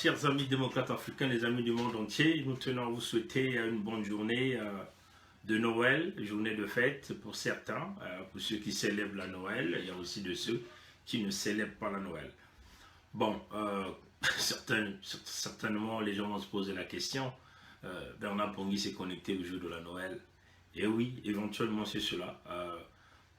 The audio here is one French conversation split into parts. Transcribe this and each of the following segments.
chers amis démocrates africains, les amis du monde entier, nous tenons à vous souhaiter une bonne journée de Noël, journée de fête pour certains, pour ceux qui célèbrent la Noël, il y a aussi de ceux qui ne célèbrent pas la Noël. Bon, certainement les gens vont se poser la question, Bernard Pongui s'est connecté au jour de la Noël. Et oui, éventuellement c'est cela.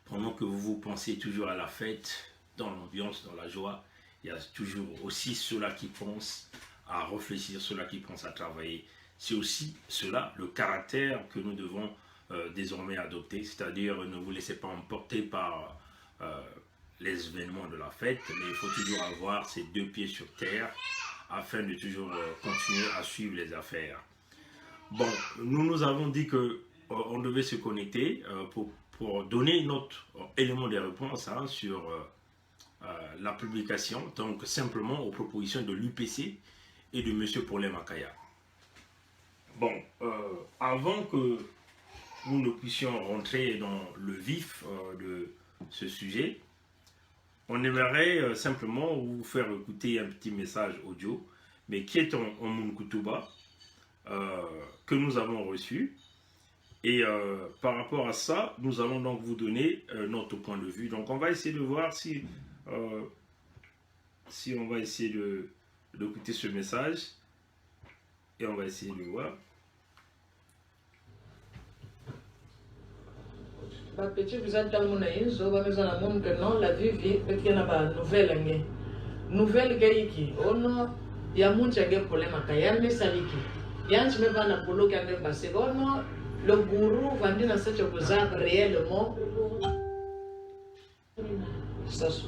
Pendant que vous pensez toujours à la fête, dans l'ambiance, dans la joie, il y a toujours aussi ceux-là qui pensent à réfléchir, ceux-là qui pensent à travailler. C'est aussi cela, le caractère que nous devons désormais adopter, c'est-à-dire ne vous laissez pas emporter par les événements de la fête, mais il faut toujours avoir ses deux pieds sur terre afin de toujours continuer à suivre les affaires. Bon, nous avons dit que on devait se connecter pour donner notre élément de réponse sur la publication, donc simplement aux propositions de l'UPC et de M. Paulin Makaya. Bon, avant que nous ne puissions rentrer dans le vif de ce sujet, on aimerait simplement vous faire écouter un petit message audio, mais qui est en Munkutuba, que nous avons reçu. Et par rapport à ça, nous allons donc vous donner notre point de vue. Donc on va essayer de voir si on va essayer d'écouter ce message. Et on va essayer de voir. Petit, vous êtes dans mon aïe, on va nous en amont que non, la vie vit, parce qu'il y a une nouvelle. Nouvelle gaïki, oh non, il y a mon tchagé pour les makayas, mais saliki. Il y a un chemin dans la boulot qui a même passé, oh non. Le gourou va dire dans cette chose réellement. Ça se.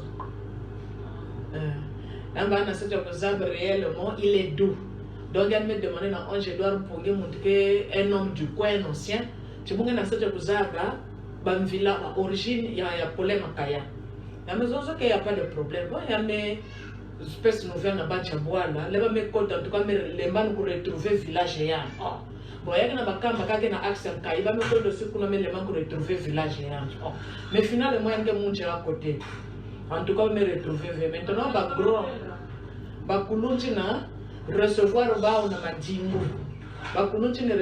Dans cette chose réellement, il est doux. Donc, il me demandé dans un Edouard pour montrer un homme du coin, un ancien. Tu vois dans cette chose dans villa origine, il y a problème à Kaya. La maison, il n'y a pas de problème. Il y a des espèces de nouvelles dans Bachabouala. Les gens en tout cas, les gens pour retrouver le village. Bon, il y a des gens qui ont accès à Kaya. Il y a des gens qui ont retrouvé le village. Mais finalement, il y a des gens à côté. En tout cas, on a retrouvé. Maintenant, il y a des gens recevoir na madingu bakulunti ne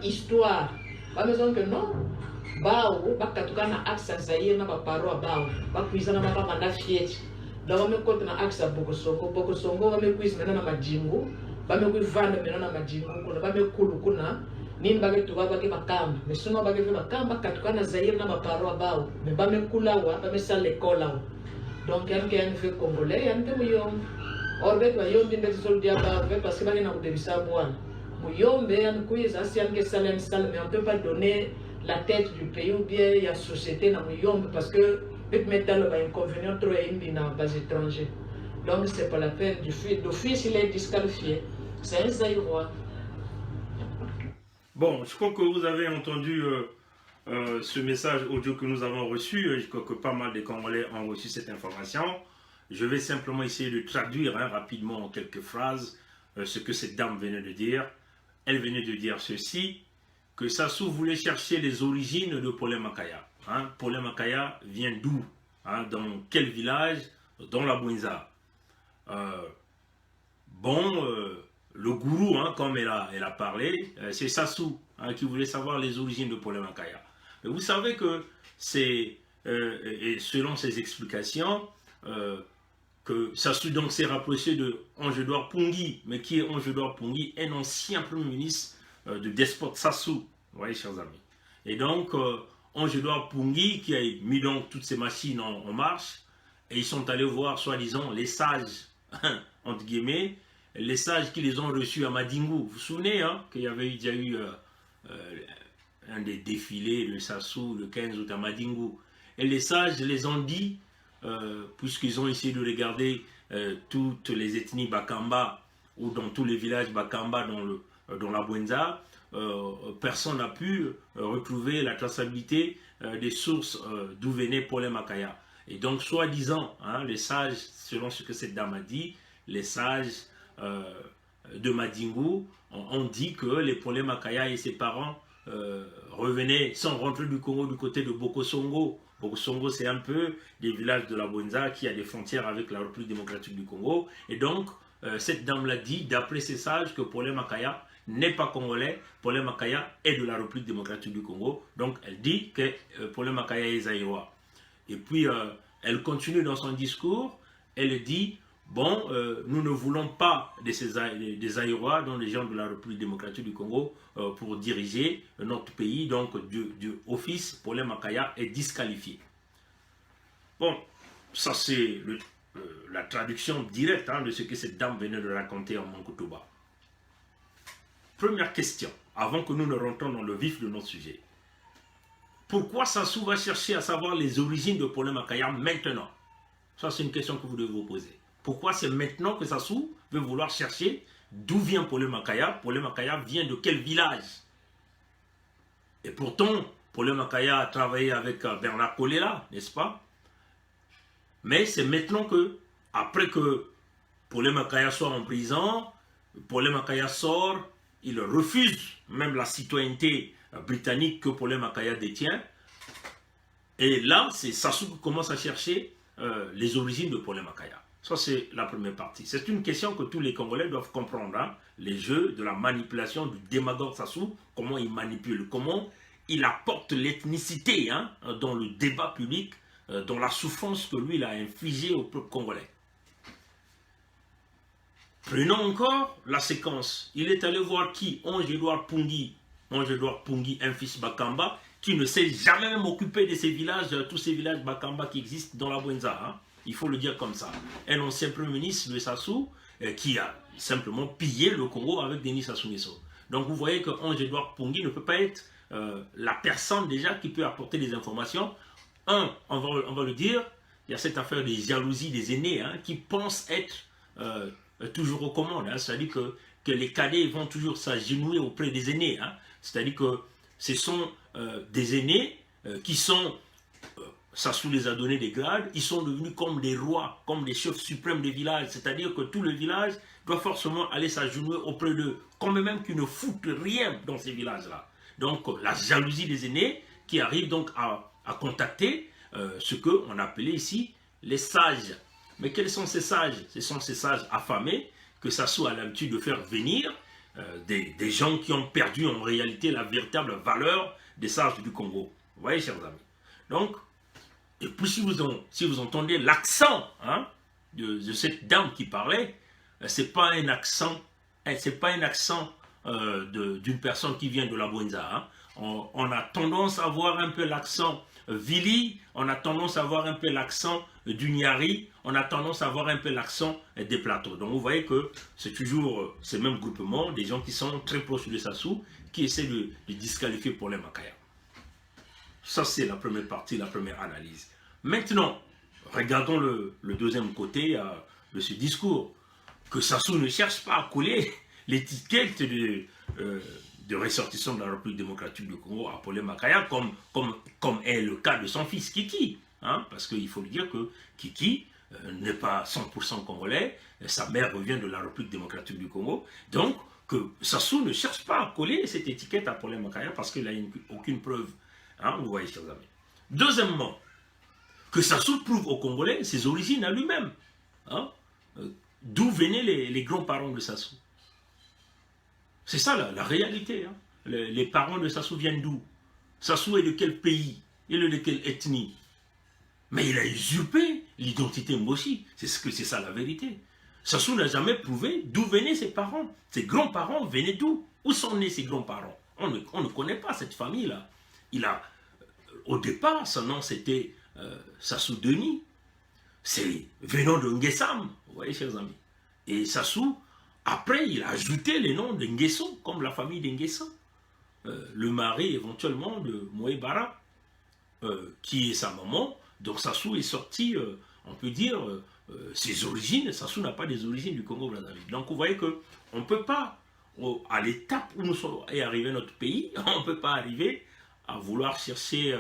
histoire ba maison que non bao bakatuka na axe zaire na ba paro bao bakuiza na mama na fieti donc me côté na axe bokosongo ba me kuiza na madingu ba me kuivanda mena na madingu kuna ba me kulu kuna nini ba ke tuba ba ke bakamba mais sinon ba ke bakamba katuka na zaire na ba paro bao mais ba me kula wa ba me sale l'école donc il y a un fait congolais il y a un peu Orbet va yombi ndeti soldia ba parce que bali na kudebisa bwana. Muyombe yankuiza si yanke sale mais on peut pas donner la tête du pays ou bien il y a société na muyombe parce que peut mettre le inconvénient trop imbi na base étranger. Donc c'est pas la peine d'office il est disqualifié. C'est un Zaïrois. Bon, je crois que vous avez entendu ce message audio que nous avons reçu. Je crois que pas mal de Congolais ont reçu cette information. Je vais simplement essayer de traduire rapidement en quelques phrases ce que cette dame venait de dire. Elle venait de dire ceci, que Sassou voulait chercher les origines de Paulin Makaya. Paulin Makaya vient d'où? Dans quel village? Dans la Bouinza. Le gourou, comme elle a parlé, c'est Sassou qui voulait savoir les origines de Paulin Makaya. Mais vous savez que c'est, selon ses explications, que Sassou donc s'est rapproché de Ange-Edouard Pongui, mais qui est Ange-Edouard Pongui, un ancien premier ministre de despote Sassou, vous voyez chers amis. Et donc Ange-Edouard Pongui qui a mis donc toutes ces machines en marche, et ils sont allés voir soi-disant les sages, entre guillemets, les sages qui les ont reçus à Madingu. Vous vous souvenez qu'il y avait déjà eu un des défilés de Sassou le 15 août à Madingu, et les sages les ont dit, puisqu'ils ont essayé de regarder toutes les ethnies Bakamba ou dans tous les villages Bakamba dans la Bouenza, personne n'a pu retrouver la traçabilité des sources d'où venait Paulin Makaya. Et donc, soi-disant, les sages, selon ce que cette dame a dit, les sages de Madingu ont dit que les Paulin Makaya et ses parents revenaient sans rentrer du Congo du côté de Bokosongo. Bokosongo, c'est un peu des villages de la Bouenza qui a des frontières avec la République démocratique du Congo. Et donc, cette dame-là dit, d'après ses sages, que Paulin Makaya n'est pas congolais, Paulin Makaya est de la République démocratique du Congo. Donc elle dit que Paulin Makaya est zaïrois. Et puis elle continue dans son discours, elle dit, bon, nous ne voulons pas des Zaïrois, dont les gens de la République démocratique du Congo, pour diriger notre pays. Donc du office, Paulin Makaya est disqualifié. Bon, ça c'est la traduction directe de ce que cette dame venait de raconter en Mankoutuba. Première question, avant que nous ne rentrons dans le vif de notre sujet. Pourquoi Sassou va chercher à savoir les origines de Paulin Makaya maintenant? Ça, c'est une question que vous devez vous poser. Pourquoi c'est maintenant que Sassou veut vouloir chercher d'où vient Paulin Makaya? Paulin Makaya vient de quel village? Et pourtant, Paulin Makaya a travaillé avec Bernard Kolela, n'est-ce pas? Mais c'est maintenant que, après que Paulin Makaya soit en prison, Paulin Makaya sort, il refuse même la citoyenneté britannique que Paulin Makaya détient. Et là, c'est Sassou qui commence à chercher les origines de Paulin Makaya. Ça, c'est la première partie. C'est une question que tous les Congolais doivent comprendre. Les jeux de la manipulation du démagogue Sassou, comment il manipule, comment il apporte l'ethnicité dans le débat public, dans la souffrance que lui il a infligée au peuple congolais. Prenons encore la séquence. Il est allé voir qui? Ange-Edouard Pungi, un fils Bakamba, qui ne s'est jamais même occupé de ces villages, tous ces villages Bakamba qui existent dans la Bwenza. Il faut le dire comme ça. Un ancien premier ministre de Sassou qui a simplement pillé le Congo avec Denis Sassou Nguesso. Donc vous voyez que Ange-Edouard Pungi ne peut pas être la personne déjà qui peut apporter des informations. On va le dire, il y a cette affaire des jalousies des aînés qui pensent être toujours aux commandes. C'est-à-dire que les cadets vont toujours s'agenouiller auprès des aînés. C'est-à-dire que ce sont des aînés qui sont, Sassou les a donné des grades, ils sont devenus comme des rois, comme des chefs suprêmes des villages. C'est-à-dire que tout le village doit forcément aller s'agenouiller auprès d'eux, quand même qu'ils ne foutent rien dans ces villages-là. Donc la jalousie des aînés qui arrive donc à contacter ce qu'on appelait ici les sages. Mais quels sont ces sages? Ce sont ces sages affamés que Sassou a l'habitude de faire venir, des gens qui ont perdu en réalité la véritable valeur des sages du Congo. Vous voyez, chers amis. Donc, et puis si vous entendez l'accent de cette dame qui parlait, c'est pas un accent, d'une personne qui vient de la Bwenza. On a tendance à avoir un peu l'accent Vili, on a tendance à avoir un peu l'accent du Nyari, on a tendance à avoir un peu l'accent des plateaux. Donc vous voyez que c'est toujours ces mêmes groupements, des gens qui sont très proches de Sassou, qui essaient de disqualifier Paulin Makaya. Ça c'est la première partie, la première analyse. Maintenant, regardons le deuxième côté de ce discours. Que Sassou ne cherche pas à coller l'étiquette de ressortissant de la République démocratique du Congo à Paulin Makaya, comme est le cas de son fils Kiki. Parce qu'il faut le dire que Kiki n'est pas 100% congolais, sa mère revient de la République démocratique du Congo. Donc, que Sassou ne cherche pas à coller cette étiquette à Paulin Makaya parce qu'il n'a aucune preuve. Vous voyez, chers amis. Deuxièmement, que Sassou prouve aux Congolais ses origines à lui-même. D'où venaient les grands-parents de Sassou. C'est ça la réalité. Les parents de Sassou viennent d'où? Sassou est de quel pays? Il est de quelle ethnie? Mais il a usurpé l'identité Mboshi. C'est ça la vérité. Sassou n'a jamais prouvé d'où venaient ses parents. Ses grands-parents venaient d'où? Où sont nés ses grands-parents? On ne connaît pas cette famille-là. Au départ, son nom c'était Sassou Denis. C'est venant de Nguessam, vous voyez, chers amis. Et Sassou, après, il a ajouté les noms de Nguesso, comme la famille de Nguesso. Le mari, éventuellement, de Moebara, qui est sa maman. Donc Sassou est sorti, on peut dire, ses origines. Sassou n'a pas des origines du Congo-Brazzaville. Donc vous voyez qu'on ne peut pas, à l'étape où nous sommes arrivé notre pays, on ne peut pas arriver à vouloir chercher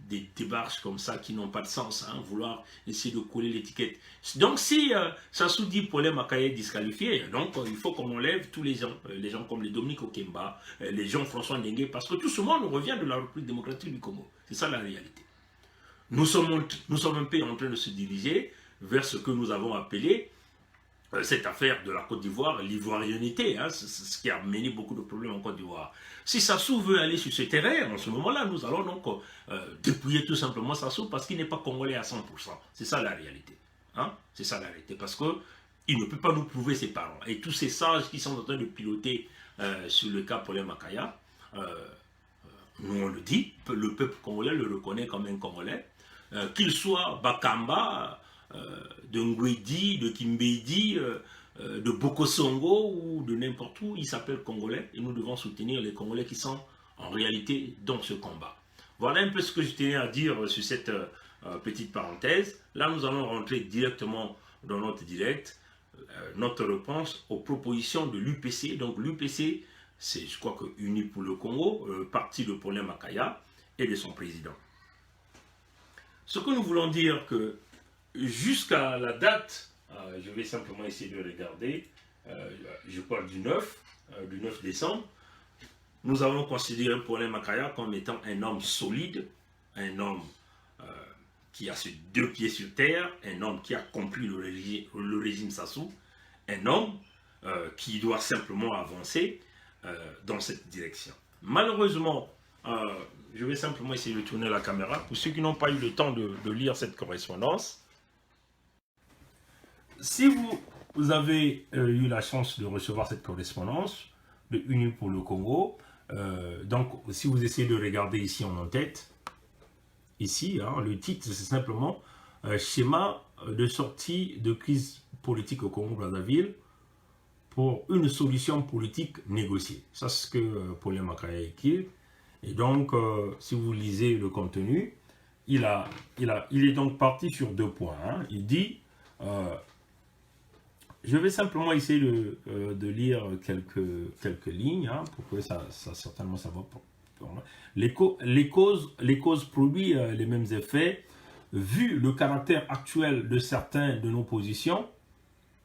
des démarches comme ça qui n'ont pas de sens, vouloir essayer de coller l'étiquette. Donc si Sassou dit Paulin Makaya est disqualifié, donc il faut qu'on enlève tous les gens comme les Dominique Okemba, les gens François Ndengue, parce que tout ce monde revient de la République démocratique du Congo. C'est ça la réalité. Nous sommes un peu en train de se diriger vers ce que nous avons appelé cette affaire de la Côte d'Ivoire, l'ivoirianité, hein, c'est ce qui a mené beaucoup de problèmes en Côte d'Ivoire. Si Sassou veut aller sur ce terrain, en ce moment-là, nous allons donc dépouiller tout simplement Sassou parce qu'il n'est pas congolais à 100%. C'est ça la réalité. Hein? C'est ça la réalité. Parce qu'il ne peut pas nous prouver ses parents. Et tous ces sages qui sont en train de piloter sur le cas Paulin Makaya, nous on le dit, le peuple congolais le reconnaît comme un Congolais. Qu'il soit Bakamba, de Ngwedi, de Kimbedi, de Bokosongo ou de n'importe où, il s'appelle Congolais et nous devons soutenir les Congolais qui sont en réalité dans ce combat. Voilà un peu ce que je tenais à dire sur cette petite parenthèse. Là, nous allons rentrer directement dans notre direct, notre réponse aux propositions de l'UPC. Donc l'UPC, c'est, je crois que Unis pour le Congo, parti de Paulin Makaya et de son président. Ce que nous voulons dire que jusqu'à la date, je vais simplement essayer de regarder, je parle du 9 décembre, nous avons considéré Paulin Makaya comme étant un homme solide, un homme qui a ses 2 pieds sur terre, un homme qui a compris le régime Sassou, un homme qui doit simplement avancer dans cette direction. Malheureusement, je vais simplement essayer de tourner la caméra. Pour ceux qui n'ont pas eu le temps de lire cette correspondance, si vous avez eu la chance de recevoir cette correspondance de Unis pour le Congo, donc si vous essayez de regarder ici en tête, ici, hein, le titre c'est simplement schéma de sortie de crise politique au Congo-Brazzaville pour une solution politique négociée. Ça c'est ce que Paulin Makaya écrit. Et donc, si vous lisez le contenu, il est donc parti sur 2 points. Hein. Il dit, je vais simplement essayer de lire quelques lignes, hein, pour que ça certainement ça va pour moi. Les causes produisent les mêmes effets, vu le caractère actuel de certaines de nos positions,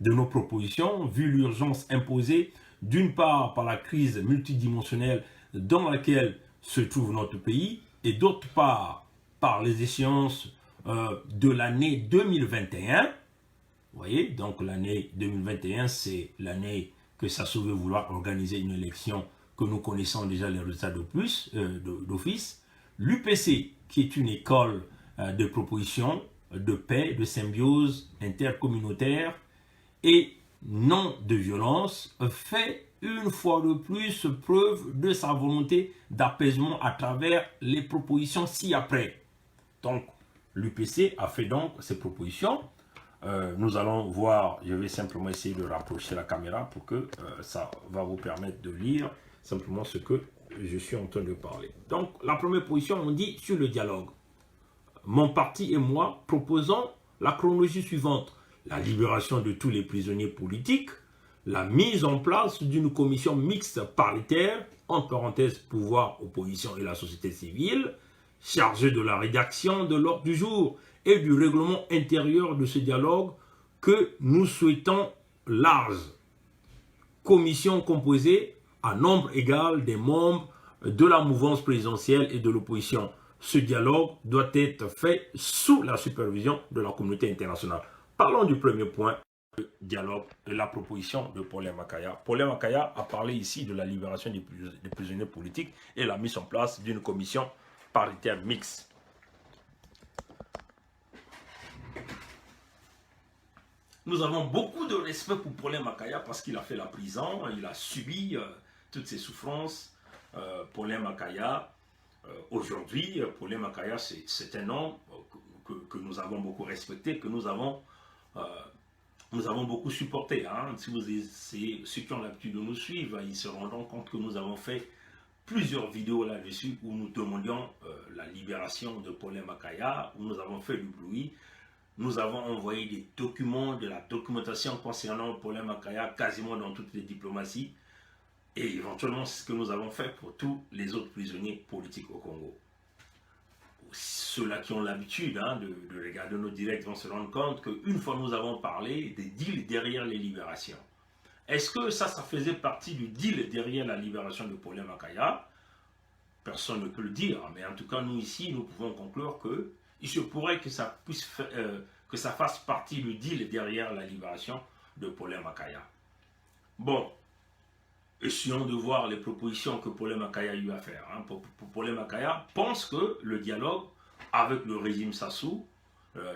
de nos propositions, vu l'urgence imposée, d'une part par la crise multidimensionnelle dans laquelle se trouve notre pays, et d'autre part par les échéances de l'année 2021. Vous voyez, donc l'année 2021, c'est l'année que Sassou veut vouloir organiser une élection que nous connaissons déjà les résultats d'office. L'UPC, qui est une école de proposition, de paix, de symbiose intercommunautaire et non de violence, fait une fois de plus preuve de sa volonté d'apaisement à travers les propositions ci-après. Donc, l'UPC a fait donc ces propositions. Nous allons voir, je vais simplement essayer de rapprocher la caméra pour que ça va vous permettre de lire simplement ce que je suis en train de parler. Donc, la première position, on dit sur le dialogue. Mon parti et moi proposons la chronologie suivante. La libération de tous les prisonniers politiques, la mise en place d'une commission mixte paritaire, entre parenthèses pouvoir, opposition et la société civile, chargée de la rédaction de l'ordre du jour et du règlement intérieur de ce dialogue que nous souhaitons large. Commission composée à nombre égal des membres de la mouvance présidentielle et de l'opposition. Ce dialogue doit être fait sous la supervision de la communauté internationale. Parlons du premier point, le dialogue et la proposition de Paulin Makaya. Paulin Makaya a parlé ici de la libération des prisonniers politiques et la mise en place d'une commission paritaire mixte. Nous avons beaucoup de respect pour Paulin Makaya parce qu'il a fait la prison, il a subi toutes ces souffrances. Paulin Makaya, aujourd'hui, Paulin Makaya, c'est un homme que nous avons beaucoup respecté, que nous avons beaucoup supporté. Hein. Si ceux qui ont l'habitude de nous suivre, ils se rendront compte que nous avons fait plusieurs vidéos là-dessus où nous demandions la libération de Paulin Makaya, où nous avons fait du bruit. Nous avons envoyé des documents, de la documentation concernant Paulin Makaya quasiment dans toutes les diplomaties. Et éventuellement, c'est ce que nous avons fait pour tous les autres prisonniers politiques au Congo. Ceux-là qui ont l'habitude de regarder nos directs vont se rendre compte qu'une fois nous avons parlé des deals derrière les libérations. Est-ce que ça faisait partie du deal derrière la libération de Paulin Makaya? Personne ne peut le dire, mais en tout cas, nous ici, nous pouvons conclure qu'il se pourrait que ça fasse partie du deal derrière la libération de Paulin Makaya. Bon, essayons de voir les propositions que Paulin Makaya a eu à faire. Hein. Paulin Makaya pense que le dialogue avec le régime Sassou,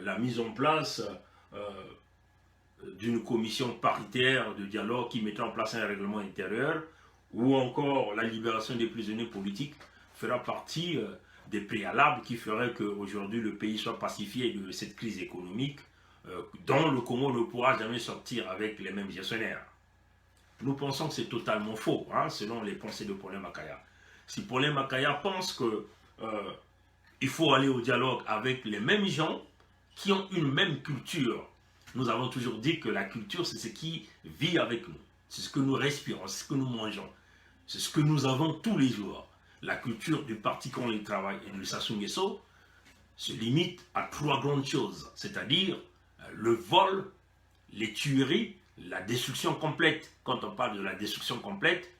la mise en place d'une commission paritaire de dialogue qui mettrait en place un règlement intérieur, ou encore la libération des prisonniers politiques, fera partie des préalables qui feraient qu'aujourd'hui le pays soit pacifié de cette crise économique dont le Congo ne pourra jamais sortir avec les mêmes gestionnaires. Nous pensons que c'est totalement faux, hein, selon les pensées de Paulin Makaya. Si Paulin Makaya pense qu'il faut aller au dialogue avec les mêmes gens qui ont une même culture, nous avons toujours dit que la culture, c'est ce qui vit avec nous. C'est ce que nous respirons, c'est ce que nous mangeons. C'est ce que nous avons tous les jours. La culture du Parti Congolais du Travail et du Sassou Nguesso se limite à 3 grandes choses, c'est-à-dire le vol, les tueries, la destruction complète. Quand on parle de la destruction complète,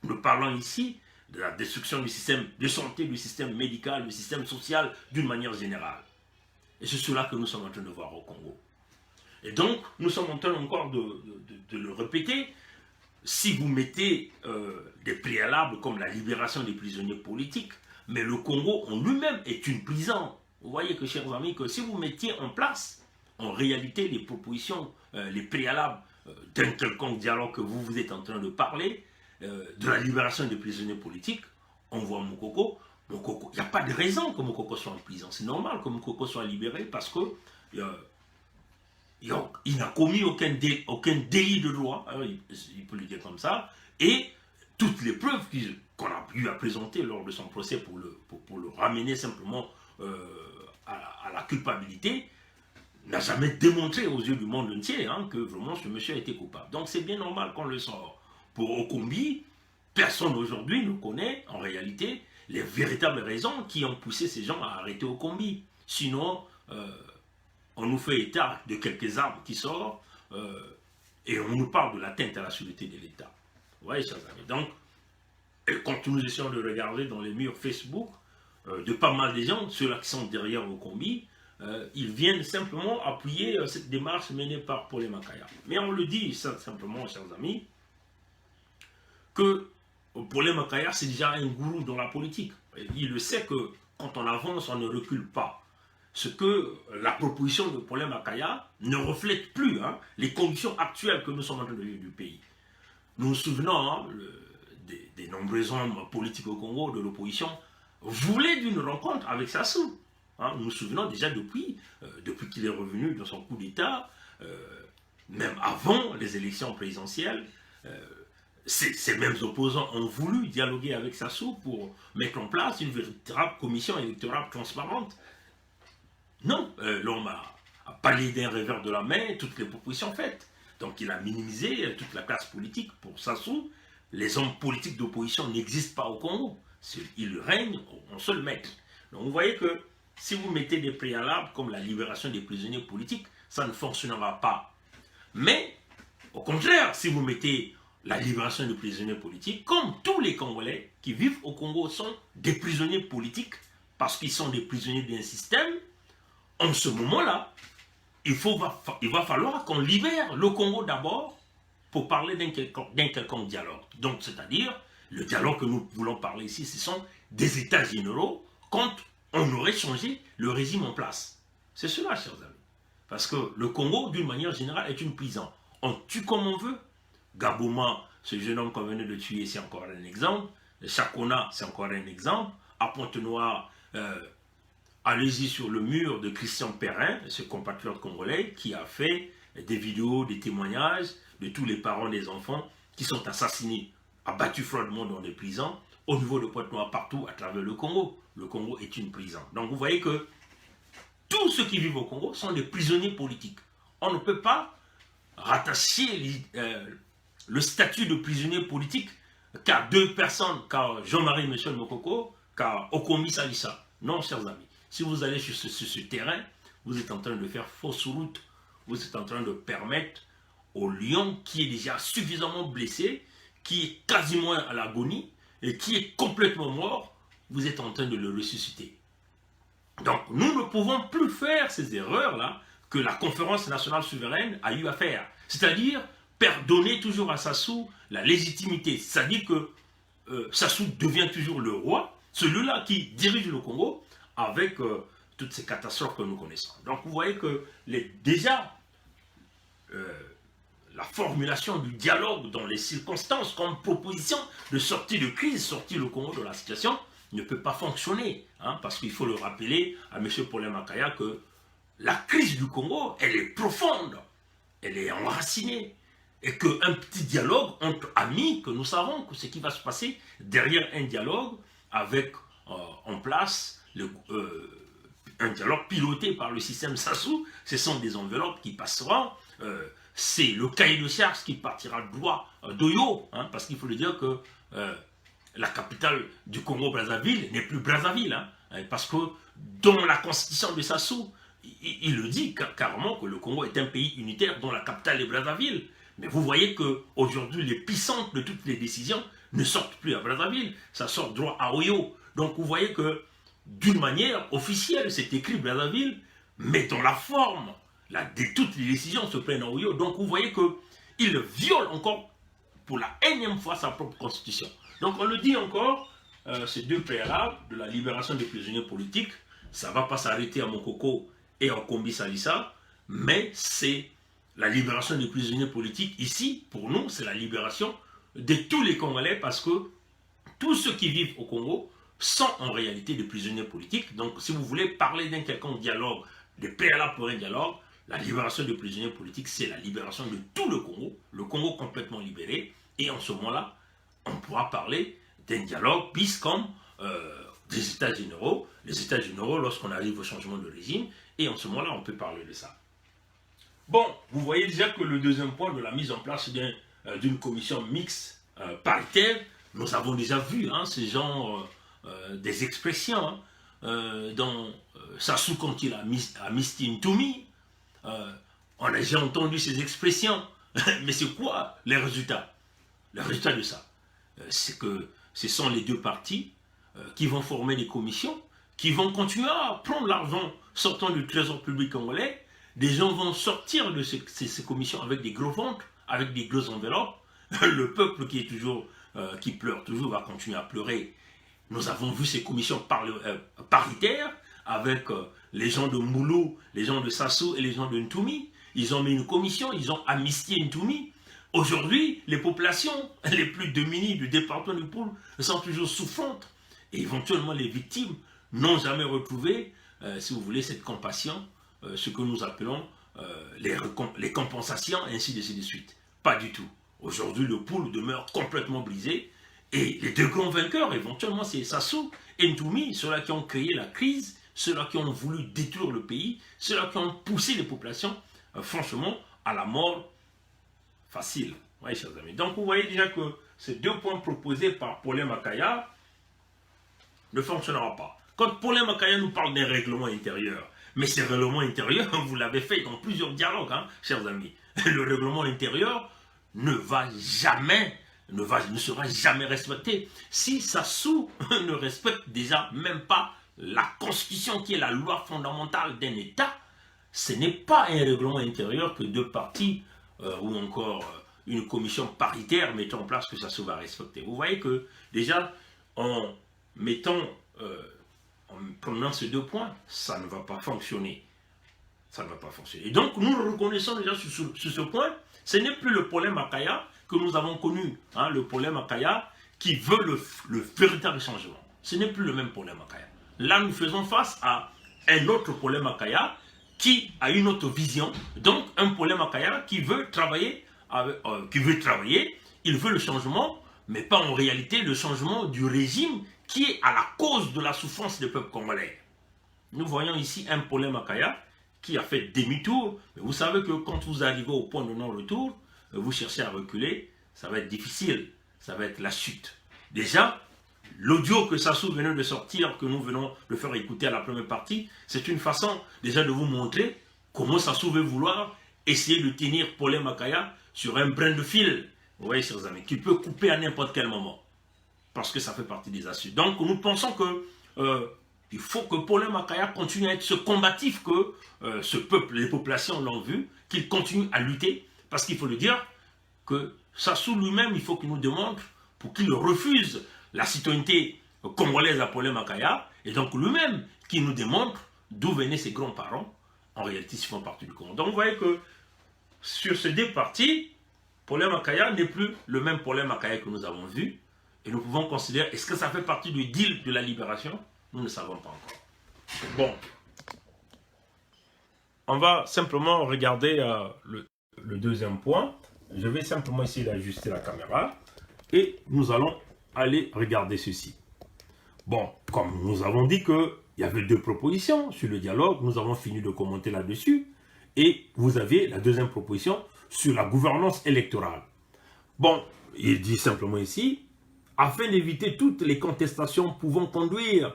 nous parlons ici de la destruction du système de santé, du système médical, du système social d'une manière générale. Et c'est cela que nous sommes en train de voir au Congo. Et donc, nous sommes en train encore de le répéter. Si vous mettez des préalables comme la libération des prisonniers politiques, mais le Congo en lui-même est une prison. Vous voyez que, chers amis, que si vous mettiez en place, en réalité, les propositions, les préalables d'un quelconque dialogue que vous êtes en train de parler, de la libération des prisonniers politiques, on voit Moukoko, il n'y a pas de raison que Moukoko soit en prison. C'est normal que Moukoko soit libéré parce que il n'a commis aucun délit de droit, hein, il peut le dire comme ça, et toutes les preuves qu'on a pu présenter lors de son procès pour le ramener simplement à la culpabilité, n'a jamais démontré aux yeux du monde entier hein, que vraiment ce monsieur a été coupable. Donc c'est bien normal qu'on le sort. Pour Okombi, personne aujourd'hui ne connaît en réalité les véritables raisons qui ont poussé ces gens à arrêter Okombi. Sinon, on nous fait état de quelques armes qui sortent et on nous parle de l'atteinte à la sûreté de l'État. Vous voyez, chers amis. Donc, quand nous essayons de regarder dans les murs Facebook de pas mal de gens, ceux-là qui sont derrière Okombi, ils viennent simplement appuyer cette démarche menée par Paulin Makaya. Mais on le dit simplement, chers amis, que Paulin Makaya, c'est déjà un gourou dans la politique. Il le sait que quand on avance, on ne recule pas. Ce que la proposition de Paulin Makaya ne reflète plus hein, les conditions actuelles que nous sommes en train de vivre du pays. Nous nous souvenons hein, des nombreux hommes politiques au Congo, de l'opposition, voulaient d'une rencontre avec Sassou. Hein, nous nous souvenons déjà depuis qu'il est revenu dans son coup d'État, même avant les élections présidentielles, ces mêmes opposants ont voulu dialoguer avec Sassou pour mettre en place une véritable commission électorale transparente. Non, l'homme a balayé d'un revers de la main toutes les propositions faites. Donc il a minimisé toute la classe politique. Pour Sassou, les hommes politiques d'opposition n'existent pas au Congo. Ils règnent en seul maître. Donc vous voyez que si vous mettez des préalables comme la libération des prisonniers politiques, ça ne fonctionnera pas. Mais, au contraire, si vous mettez la libération des prisonniers politiques, comme tous les Congolais qui vivent au Congo sont des prisonniers politiques, parce qu'ils sont des prisonniers d'un système, en ce moment-là, il va falloir qu'on libère le Congo d'abord pour parler d'un quelconque dialogue. Donc, c'est-à-dire, le dialogue que nous voulons parler ici, ce sont des états généraux quand on aurait changé le régime en place. C'est cela, chers amis. Parce que le Congo, d'une manière générale, est une prison. On tue comme on veut. Gabouma, ce jeune homme qu'on venait de tuer, c'est encore un exemple. Chakona, c'est encore un exemple. À Pointe-Noire, allez-y sur le mur de Christian Perrin, ce compatriote congolais, qui a fait des vidéos, des témoignages de tous les parents des enfants qui sont assassinés, abattus froidement dans des prisons, au niveau de Pointe-Noire, partout à travers le Congo. Le Congo est une prison. Donc vous voyez que tous ceux qui vivent au Congo sont des prisonniers politiques. On ne peut pas rattacher le statut de prisonnier politique qu'à 2 personnes, qu'à Jean-Marie Michel Mokoko, qu'à Okomi Salissa. Non, chers amis. Si vous allez sur ce terrain, vous êtes en train de faire fausse route. Vous êtes en train de permettre au lion qui est déjà suffisamment blessé, qui est quasiment à l'agonie et qui est complètement mort, vous êtes en train de le ressusciter. Donc, nous ne pouvons plus faire ces erreurs-là que la conférence nationale souveraine a eu à faire. C'est-à-dire donner toujours à Sassou la légitimité. C'est-à-dire que Sassou devient toujours le roi, celui-là qui dirige le Congo avec toutes ces catastrophes que nous connaissons. Donc vous voyez que déjà, la formulation du dialogue dans les circonstances comme proposition de sortie de crise, sortir le Congo de la situation, ne peut pas fonctionner. Hein, parce qu'il faut le rappeler à M. Paulin Makaya que la crise du Congo, elle est profonde, elle est enracinée. Et qu'un petit dialogue entre amis, que nous savons que ce qui va se passer derrière un dialogue avec en place un dialogue piloté par le système Sassou, ce sont des enveloppes qui passeront. C'est le cahier de charge qui partira droit d'Oyo, hein, parce qu'il faut le dire que la capitale du Congo-Brazzaville n'est plus Brazzaville, hein, parce que dans la constitution de Sassou, il le dit carrément que le Congo est un pays unitaire dont la capitale est Brazzaville. Mais vous voyez qu'aujourd'hui, l'épicentre de toutes les décisions ne sortent plus à Brazzaville, ça sort droit à Oyo. Donc vous voyez que d'une manière officielle, c'est écrit Brazzaville, mais dans la forme, toutes les décisions se prennent à Oyo. Donc vous voyez qu'il viole encore pour la énième fois sa propre constitution. Donc on le dit encore, ces deux préalables de la libération des prisonniers politiques, ça ne va pas s'arrêter à Mokoko et à Kombi Salissa, mais c'est la libération des prisonniers politiques. Ici, pour nous, c'est la libération de tous les Congolais, parce que tous ceux qui vivent au Congo sont en réalité des prisonniers politiques. Donc, si vous voulez parler d'un quelconque dialogue, de préalable pour un dialogue, la libération des prisonniers politiques, c'est la libération de tout le Congo complètement libéré. Et en ce moment-là, on pourra parler d'un dialogue bis comme des États généraux. Les États généraux, lorsqu'on arrive au changement de régime, et en ce moment-là, on peut parler de ça. Bon, vous voyez déjà que le deuxième point de la mise en place d'une commission mixte paritaire, nous avons déjà vu ces genres des expressions dans Sassou quand il a Misty Ntoumi. On a déjà entendu ces expressions, mais c'est quoi les résultats? Le résultat de ça, c'est que ce sont les deux partis qui vont former des commissions, qui vont continuer à prendre l'argent sortant du trésor public congolais. Des gens vont sortir de ces commissions avec des gros ventres, avec des grosses enveloppes. Le peuple qui pleure toujours va continuer à pleurer. Nous avons vu ces commissions paritaires avec les gens de Moulou, les gens de Sassou et les gens de Ntoumi. Ils ont mis une commission, ils ont amnistié Ntoumi. Aujourd'hui, les populations les plus démunies du département du Poul sont toujours souffrantes. Et éventuellement, les victimes n'ont jamais retrouvé, si vous voulez, cette compassion, ce que nous appelons les compensations, ainsi de suite. Pas du tout. Aujourd'hui, le Poul demeure complètement brisé. Et les deux grands vainqueurs, éventuellement, c'est Sassou et Ntoumi, ceux-là qui ont créé la crise, ceux-là qui ont voulu détruire le pays, ceux-là qui ont poussé les populations, franchement, à la mort facile. Oui, chers amis. Donc, vous voyez déjà que ces deux points proposés par Paulin Makaya ne fonctionneront pas. Quand Paulin Makaya nous parle d'un règlement intérieur, mais ce règlement intérieur, vous l'avez fait dans plusieurs dialogues, chers amis. Le règlement intérieur ne sera jamais respecté. Si Sassou ne respecte déjà même pas la constitution qui est la loi fondamentale d'un État, ce n'est pas un règlement intérieur que deux partis ou encore une commission paritaire mettant en place que Sassou va respecter. Vous voyez que déjà en prenant ces deux points, ça ne va pas fonctionner. Ça ne va pas fonctionner. Et donc, nous le reconnaissons déjà sur ce point. Ce n'est plus le Paulin Makaya que nous avons connu. Le Paulin Makaya qui veut le véritable changement. Ce n'est plus le même Paulin Makaya. Là, nous faisons face à un autre Paulin Makaya qui a une autre vision. Donc, un Paulin Makaya qui veut travailler, il veut le changement, mais pas en réalité le changement du régime qui est à la cause de la souffrance des peuples congolais. Nous voyons ici un Paulin Makaya qui a fait demi-tour, mais vous savez que quand vous arrivez au point de non-retour, vous cherchez à reculer, ça va être difficile, ça va être la chute. Déjà, l'audio que Sassou venait de sortir, que nous venons de faire écouter à la première partie, c'est une façon déjà de vous montrer comment Sassou veut vouloir essayer de tenir Paulin Makaya sur un brin de fil, vous voyez, chers amis, qui peut couper à n'importe quel moment, parce que ça fait partie des astuces. Donc, nous pensons que il faut que Paulin Makaya continue à être ce combatif que ce peuple, les populations l'ont vu, qu'il continue à lutter, Parce qu'il faut le dire que Sassou lui-même, il faut qu'il nous démontre pour qu'il refuse la citoyenneté congolaise à Paul Makaya, et donc lui-même qui nous démontre d'où venaient ses grands-parents, en réalité, ils font partie du Congo. Donc vous voyez que sur ces deux parties, Paul Makaya n'est plus le même Paul Makaya que nous avons vu, et nous pouvons considérer, est-ce que ça fait partie du deal de la libération? Nous ne savons pas encore. Bon, on va simplement regarder le deuxième point. Je vais simplement essayer d'ajuster la caméra, et nous allons aller regarder ceci. Bon, comme nous avons dit qu'il y avait deux propositions sur le dialogue, nous avons fini de commenter là-dessus. Et vous avez la deuxième proposition sur la gouvernance électorale. Bon, il dit simplement ici, afin d'éviter toutes les contestations pouvant conduire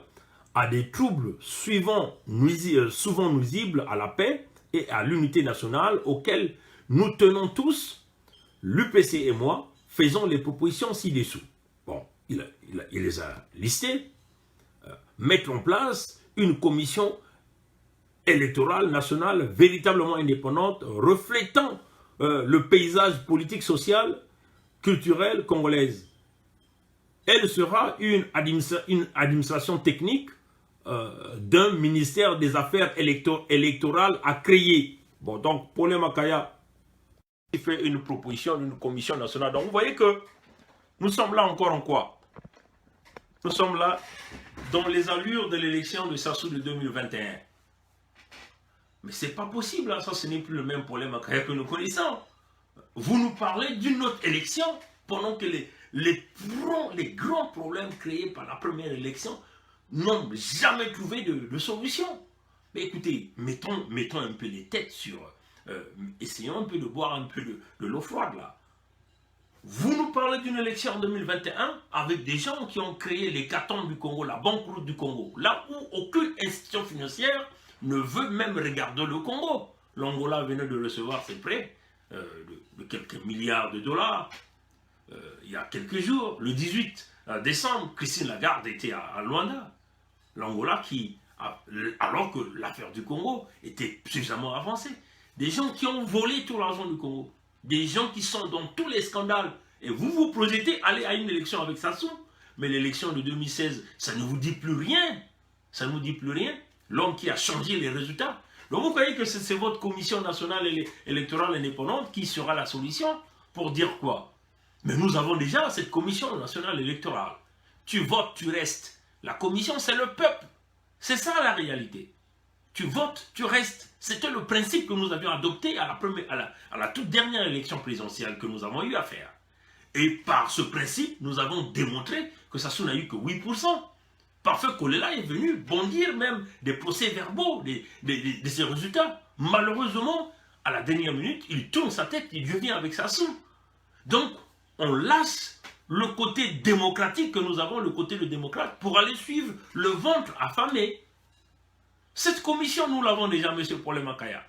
à des troubles souvent nuisibles à la paix et à l'unité nationale auxquels nous tenons tous, l'UPC et moi, faisons les propositions ci-dessous. Bon, il les a listées. Mettre en place une commission électorale nationale véritablement indépendante, reflétant le paysage politique, social, culturel congolaise. Elle sera une administration technique d'un ministère des Affaires électorales à créer. Bon, donc, Paul Makaya fait une proposition d'une commission nationale. Donc, vous voyez que nous sommes là encore en quoi? Nous sommes là dans les allures de l'élection de Sassou de 2021. Mais c'est pas possible, hein. Ça ce n'est plus le même problème que nous connaissons. Vous nous parlez d'une autre élection pendant que les grands problèmes créés par la première élection n'ont jamais trouvé de solution. Mais écoutez, mettons un peu les têtes sur... essayons un peu de boire un peu de l'eau froide là. Vous nous parlez d'une élection en 2021 avec des gens qui ont créé l'hécatombe du Congo, la banqueroute du Congo, là où aucune institution financière ne veut même regarder le Congo. L'Angola venait de recevoir ses prêts de quelques milliards de dollars il y a quelques jours. Le 18 décembre, Christine Lagarde était à Luanda. L'Angola alors que l'affaire du Congo était suffisamment avancée. Des gens qui ont volé tout l'argent du Congo. Des gens qui sont dans tous les scandales. Et vous vous projetez aller à une élection avec Sassou. Mais l'élection de 2016, ça ne vous dit plus rien. Ça ne vous dit plus rien. L'homme qui a changé les résultats. Donc vous voyez que c'est votre commission nationale électorale indépendante qui sera la solution pour dire quoi? Mais nous avons déjà cette commission nationale électorale. Tu votes, tu restes. La commission, c'est le peuple. C'est ça la réalité. Tu votes, tu restes. C'était le principe que nous avions adopté à la toute dernière élection présidentielle que nous avons eu à faire. Et par ce principe, nous avons démontré que Sassou n'a eu que 8%. Parfait Kolela est venu bondir même des procès-verbaux de ces résultats. Malheureusement, à la dernière minute, il tourne sa tête, il revient avec Sassou. Donc, on lâche le côté démocratique que nous avons, le côté de démocrate, pour aller suivre le ventre affamé. Cette commission, nous l'avons déjà, M. Paul Makaya.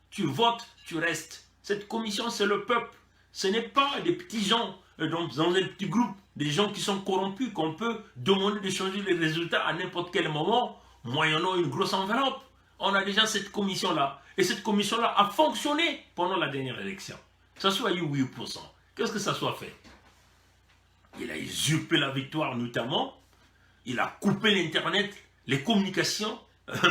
Tu votes, tu restes. Cette commission, c'est le peuple. Ce n'est pas des petits gens dans un petit groupe, des gens qui sont corrompus, qu'on peut demander de changer les résultats à n'importe quel moment, moyennant une grosse enveloppe. On a déjà cette commission-là. Et cette commission-là a fonctionné pendant la dernière élection. Ça soit eu 8%. Qu'est-ce que ça soit fait? Il a usurpé la victoire notamment. Il a coupé l'Internet, les communications,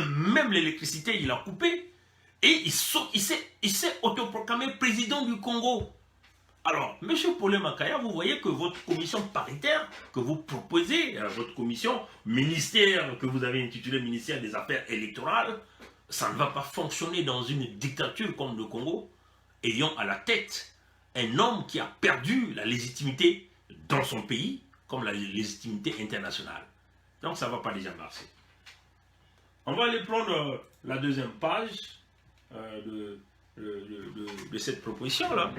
même l'électricité, il a coupé. Et il s'est autoproclamé président du Congo. Alors, M. Paul Makaya, vous voyez que votre commission paritaire que vous proposez, votre commission ministère que vous avez intitulé ministère des Affaires électorales, ça ne va pas fonctionner dans une dictature comme le Congo, ayant à la tête un homme qui a perdu la légitimité dans son pays, comme la légitimité internationale. Donc ça ne va pas déjà marcher. On va aller prendre la deuxième page de cette proposition-là.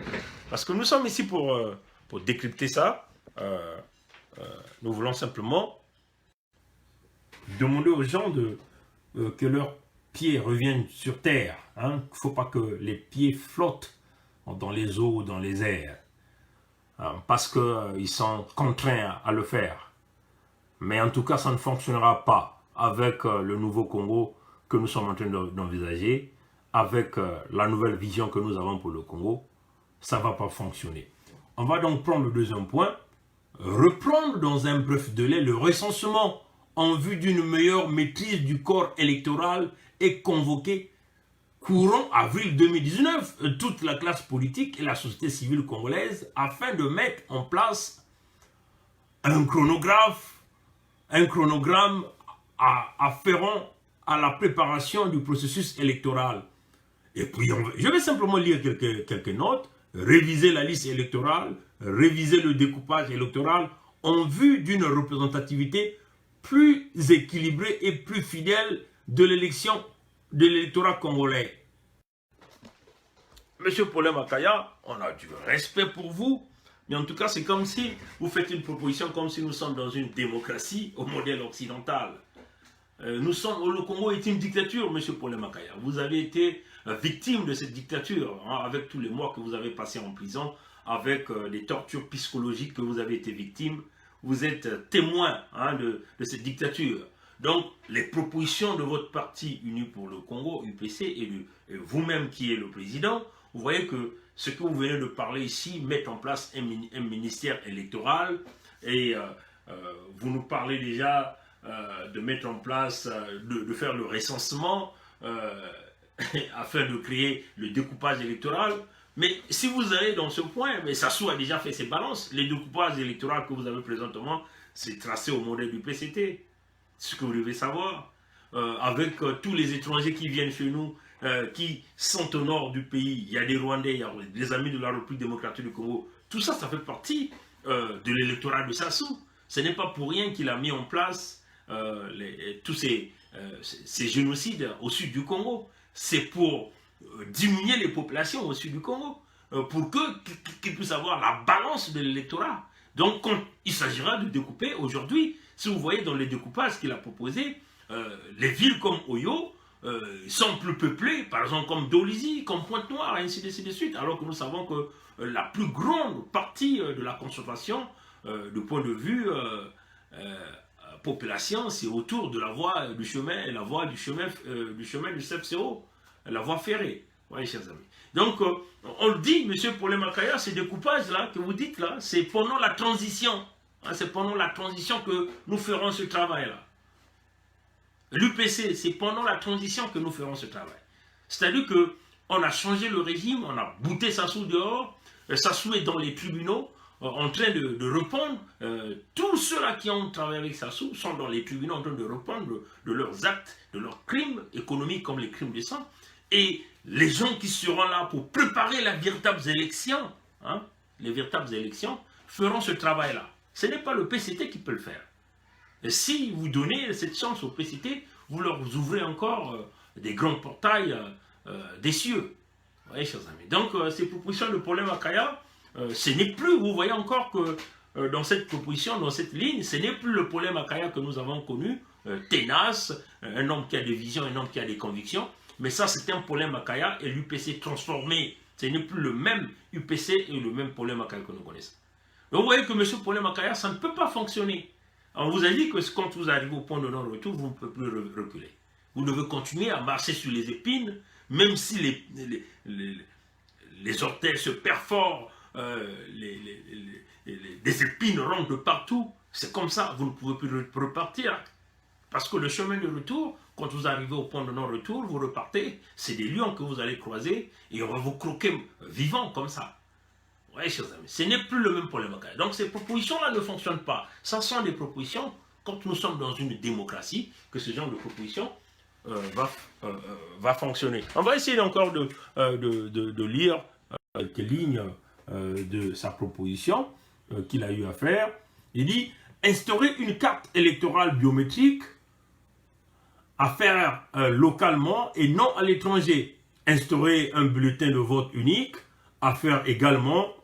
Parce que nous sommes ici pour décrypter ça. Nous voulons simplement demander aux gens que leurs pieds reviennent sur terre. Il ne faut pas que les pieds flottent dans les eaux ou dans les airs. Parce qu'ils sont contraints à le faire. Mais en tout cas, ça ne fonctionnera pas avec le nouveau Congo que nous sommes en train d'envisager, avec la nouvelle vision que nous avons pour le Congo. ça ne va pas fonctionner. On va donc prendre le deuxième point, reprendre dans un bref délai le recensement en vue d'une meilleure maîtrise du corps électoral et convoquer courant avril 2019 toute la classe politique et la société civile congolaise afin de mettre en place un chronogramme afférent à la préparation du processus électoral. Et puis, je vais simplement lire quelques notes, réviser la liste électorale, réviser le découpage électoral en vue d'une représentativité plus équilibrée et plus fidèle de l'électorat congolais. Monsieur Paulin Makaya, on a du respect pour vous, mais en tout cas, c'est comme si vous faites une proposition comme si nous sommes dans une démocratie au modèle occidental. Le Congo est une dictature, monsieur Paulin Makaya. Vous avez été victime de cette dictature, hein, avec tous les mois que vous avez passés en prison, avec les tortures psychologiques que vous avez été victime. Vous êtes témoin, hein, de cette dictature. Donc, les propositions de votre parti Unis pour le Congo, UPC, et vous-même qui êtes le président, vous voyez que ce que vous venez de parler ici, mettre en place un ministère électoral, et vous nous parlez déjà de mettre en place, de faire le recensement, afin de créer le découpage électoral. Mais si vous allez dans ce point, mais Sassou a déjà fait ses balances. Les découpages électoraux que vous avez présentement, c'est tracé au modèle du PCT. C'est ce que vous devez savoir. Avec tous les étrangers qui viennent chez nous, qui sont au nord du pays, il y a des Rwandais, il y a des amis de la République démocratique du Congo. Tout ça, ça fait partie de l'électorat de Sassou. Ce n'est pas pour rien qu'il a mis en place tous ces génocides au sud du Congo. C'est pour diminuer les populations au sud du Congo, pour qu'ils puissent avoir la balance de l'électorat. Donc, quand il s'agira de découper aujourd'hui, si vous voyez dans les découpages qu'il a proposé, les villes comme Oyo sont plus peuplées, par exemple comme Dolisie, comme Pointe-Noire, et ainsi de suite, alors que nous savons que la plus grande partie de la consommation, du point de vue population, c'est autour de la voie du chemin, du chemin du CFCO, la voie ferrée. Oui, chers amis. Donc, on le dit, monsieur Paulin Makaya, ces découpages-là que vous dites là, c'est pendant la transition. Hein, c'est pendant la transition que nous ferons ce travail-là. L'UPC, c'est pendant la transition que nous ferons ce travail. C'est-à-dire qu'on a changé le régime, on a bouté Sassou dehors, Sassou est dans les tribunaux, en train de répondre. Tous ceux-là qui ont travaillé avec Sassou sont dans les tribunaux en train de répondre de leurs actes, de leurs crimes économiques comme les crimes de sang. Et les gens qui seront là pour préparer les véritables élections, hein, feront ce travail-là. Ce n'est pas le PCT qui peut le faire. Et si vous donnez cette chance au PCT, vous leur ouvrez encore des grands portails des cieux. Vous voyez, chers amis. Donc, ces propositions de Paulin Makaya, ce n'est plus, vous voyez encore que dans cette proposition, dans cette ligne, ce n'est plus le Paulin Makaya que nous avons connu, ténace, un homme qui a des visions, un homme qui a des convictions. Mais ça, c'est un Paulin Makaya et l'UPC transformé. Ce n'est plus le même UPC et le même Paulin Makaya que nous connaissons. Donc, vous voyez que M. Paulin Makaya, ça ne peut pas fonctionner. On vous a dit que quand vous arrivez au point de non-retour, vous ne pouvez plus reculer. Vous devez continuer à marcher sur les épines, même si les orteils se perforent, les épines rentrent de partout. C'est comme ça, vous ne pouvez plus repartir. Parce que le chemin de retour, quand vous arrivez au point de non-retour, vous repartez, c'est des lions que vous allez croiser et on va vous croquer vivant comme ça. Oui, chers amis, ce n'est plus le même problème. Donc ces propositions-là ne fonctionnent pas. Ça sont des propositions, quand nous sommes dans une démocratie, que ce genre de proposition va fonctionner. On va essayer encore de lire quelques lignes de sa proposition qu'il a eu à faire. Il dit « Instaurer une carte électorale biométrique à faire localement et non à l'étranger. Instaurer un bulletin de vote unique à faire également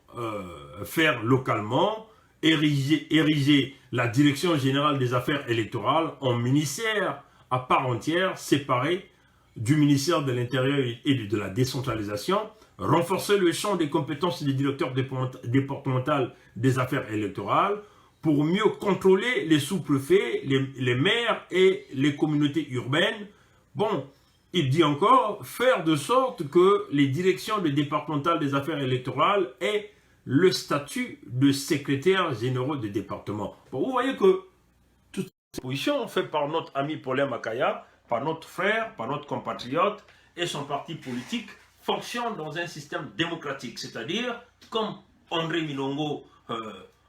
faire localement, ériger la Direction générale des affaires électorales en ministère à part entière, séparé du ministère de l'Intérieur et de la décentralisation, renforcer le champ des compétences des directeurs départementaux des affaires électorales pour mieux contrôler les sous-préfets, les maires et les communautés urbaines. Bon, il dit encore, faire de sorte que les directions départementales des affaires électorales aient le statut de secrétaire généraux des départements. Bon, vous voyez que toutes ces positions faites par notre ami Paulin Makaya, par notre frère, par notre compatriote et son parti politique fonctionnent dans un système démocratique. C'est-à-dire, comme André Milongo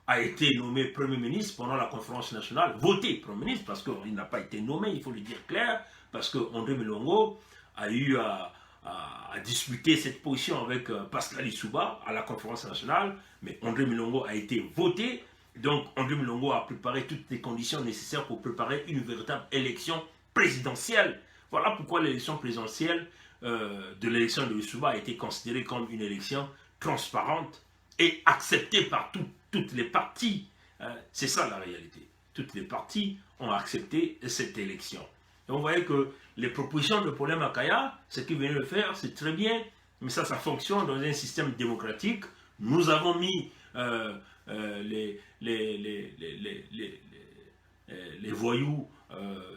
a été nommé Premier ministre pendant la conférence nationale, voté Premier ministre, parce qu'il n'a pas été nommé, il faut le dire clair, parce que André Milongo a eu à disputer cette position avec Pascal Lissouba à la conférence nationale, mais André Milongo a été voté, donc André Milongo a préparé toutes les conditions nécessaires pour préparer une véritable élection présidentielle. Voilà pourquoi l'élection présidentielle de l'élection de Lissouba a été considérée comme une élection transparente et acceptée par toutes les parties. C'est ça la réalité. Toutes les parties ont accepté cette élection. Et on voyait que les propositions de Paulin Makaya, ce qu'il venait de faire, c'est très bien, mais ça fonctionne dans un système démocratique. Nous avons mis les voyous,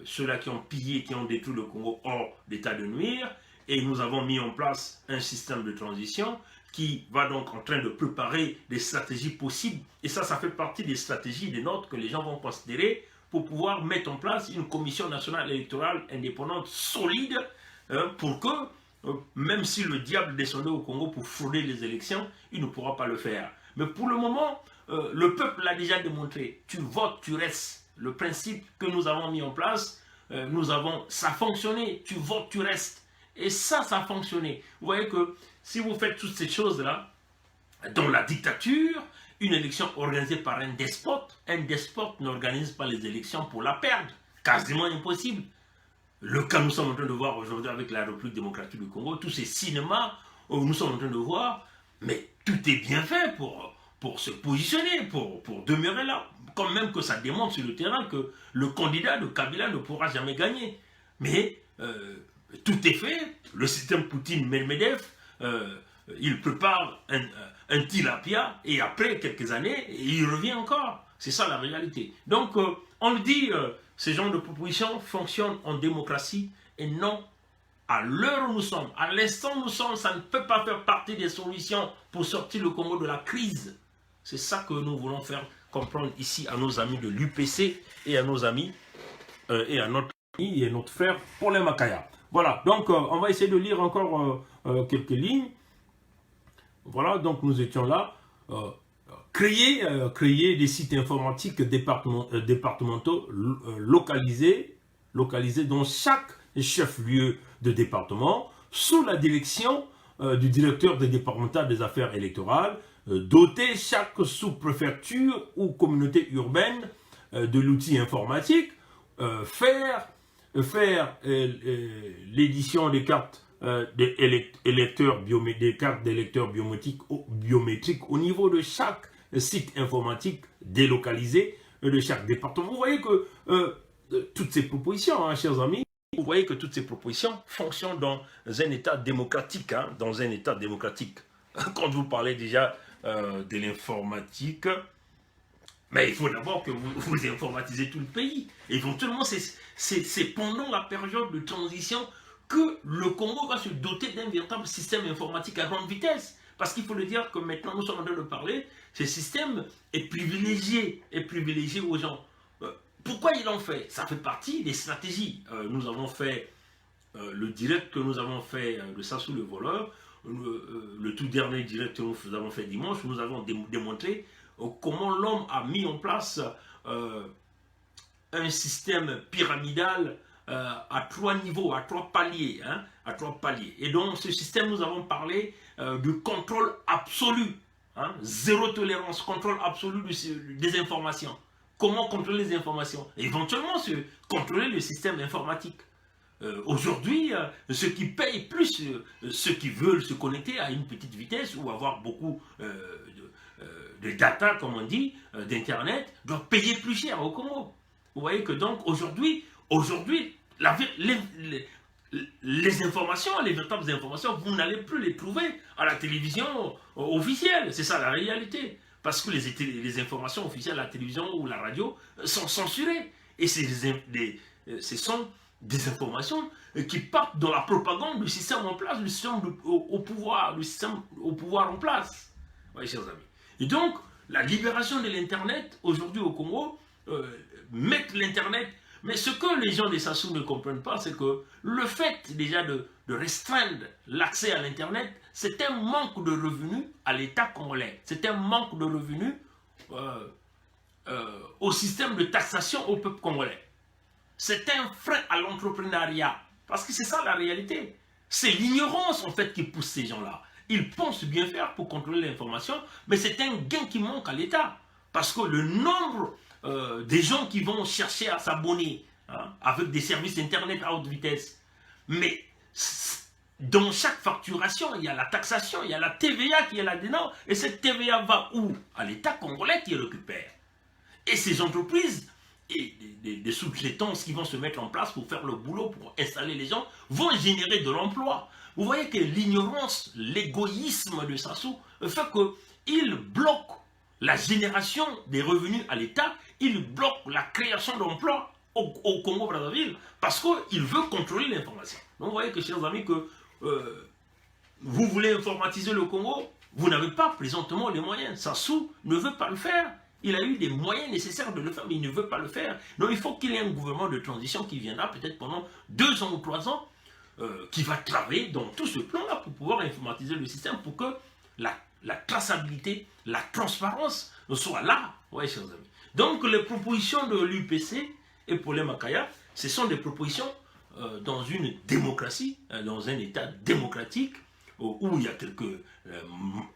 ceux-là qui ont pillé, qui ont détruit le Congo hors d'état de nuire, et nous avons mis en place un système de transition qui va donc en train de préparer des stratégies possibles. Et ça fait partie des stratégies des nôtres que les gens vont considérer pour pouvoir mettre en place une commission nationale électorale indépendante solide pour que, même si le diable descendait au Congo pour frauder les élections, il ne pourra pas le faire. Mais pour le moment, le peuple l'a déjà démontré. Tu votes, tu restes. Le principe que nous avons mis en place, ça a fonctionné. Tu votes, tu restes. Et ça a fonctionné. Vous voyez que si vous faites toutes ces choses-là, dans la dictature, une élection organisée par un despote n'organise pas les élections pour la perdre. Quasiment impossible. Le cas nous sommes en train de voir aujourd'hui avec la République démocratique du Congo, tous ces cinémas où nous sommes en train de voir, mais tout est bien fait pour se positionner, pour demeurer là. Quand même que ça démontre sur le terrain que le candidat de Kabila ne pourra jamais gagner. Mais tout est fait. Le système Poutine-Medvedev, il prépare un tilapia et après quelques années, il revient encore. C'est ça la réalité. Donc, on le dit, ces genres de propositions fonctionnent en démocratie et non à l'heure où nous sommes, à l'instant où nous sommes, ça ne peut pas faire partie des solutions pour sortir le Congo de la crise. C'est ça que nous voulons faire comprendre ici à nos amis de l'UPC et à nos amis et à notre ami et notre frère Paulin Makaya. Voilà, donc on va essayer de lire encore quelques lignes. Voilà, donc nous étions là. Créer des sites informatiques départementaux localisés dans chaque chef-lieu de département, sous la direction du directeur départemental des affaires électorales, doter chaque sous-préfecture ou communauté urbaine de l'outil informatique, faire l'édition des cartes d'électeurs biométriques au niveau de chaque site informatique délocalisé de chaque département. Vous voyez que toutes ces propositions, hein, chers amis, vous voyez que toutes ces propositions fonctionnent dans un état démocratique. Hein, dans un état démocratique. Quand vous parlez déjà de l'informatique, mais il faut d'abord que vous informatisez tout le pays. Éventuellement, c'est pendant la période de transition que le Congo va se doter d'un véritable système informatique à grande vitesse. Parce qu'il faut le dire que maintenant, nous sommes en train de parler, ce système est privilégié aux gens. Pourquoi ils l'ont fait? Ça fait partie des stratégies. Nous avons fait le direct que nous avons fait de Sassou le voleur, le tout dernier direct que nous avons fait dimanche, nous avons démontré comment l'homme a mis en place un système pyramidal à 3 niveaux, à 3 paliers. Hein, à 3 paliers. Et dans ce système, nous avons parlé du contrôle absolu. Hein, zéro tolérance, contrôle absolu des informations. Comment contrôler les informations? Éventuellement, contrôler le système informatique. Aujourd'hui, ceux qui payent plus, ceux qui veulent se connecter à une petite vitesse ou avoir beaucoup de data, comme on dit, d'internet, doivent payer plus cher au Congo. Vous voyez que donc aujourd'hui, les informations, les véritables informations, vous n'allez plus les trouver à la télévision officielle. C'est ça la réalité. Parce que les informations officielles à la télévision ou la radio sont censurées. Et ce sont des informations qui partent dans la propagande du système en place, du système au pouvoir, du système au pouvoir en place. Oui, chers amis. Et donc, la libération de l'Internet, aujourd'hui au Congo, mettre l'Internet. Mais ce que les gens des Sassou ne comprennent pas, c'est que le fait déjà de restreindre l'accès à l'Internet, c'est un manque de revenus à l'État congolais. C'est un manque de revenus au système de taxation au peuple congolais. C'est un frein à l'entrepreneuriat. Parce que c'est ça la réalité. C'est l'ignorance en fait qui pousse ces gens-là. Ils pensent bien faire pour contrôler l'information, mais c'est un gain qui manque à l'État. Parce que le nombre des gens qui vont chercher à s'abonner avec des services Internet à haute vitesse, mais dans chaque facturation, il y a la taxation, il y a la TVA qui est là-dedans, et cette TVA va où? À l'État congolais qui récupère. Et ces entreprises et des sous-traitances qui vont se mettre en place pour faire le boulot, pour installer les gens, vont générer de l'emploi. Vous voyez que l'ignorance, l'égoïsme de Sassou fait qu'il bloque la génération des revenus à l'État, il bloque la création d'emplois au Congo-Brazzaville parce qu'il veut contrôler l'information. Donc vous voyez que, chers amis, que vous voulez informatiser le Congo, vous n'avez pas présentement les moyens. Sassou ne veut pas le faire. Il a eu les moyens nécessaires de le faire, mais il ne veut pas le faire. Donc il faut qu'il y ait un gouvernement de transition qui viendra peut-être pendant 2 ans ou 3 ans, qui va travailler dans tout ce plan-là pour pouvoir informatiser le système, pour que la traçabilité, la transparence soit là. Oui, chers amis. Donc les propositions de l'UPC et Paulin Makaya, ce sont des propositions dans une démocratie, dans un État démocratique, où il y a quelques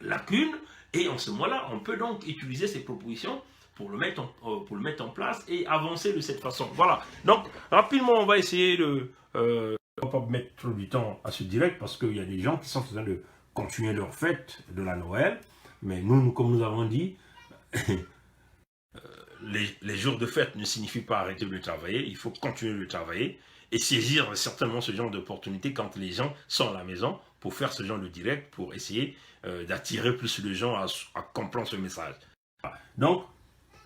lacunes, et en ce moment-là, on peut donc utiliser ces propositions pour le mettre en place et avancer de cette façon. Voilà. Donc, rapidement, on va essayer de... on ne va pas mettre trop du temps à ce direct parce qu'il y a des gens qui sont en train de continuer leur fête de la Noël. Mais nous, comme nous avons dit, les jours de fête ne signifient pas arrêter de travailler. Il faut continuer de travailler et saisir certainement ce genre d'opportunité quand les gens sont à la maison pour faire ce genre de direct, pour essayer d'attirer plus de gens à comprendre ce message. Donc,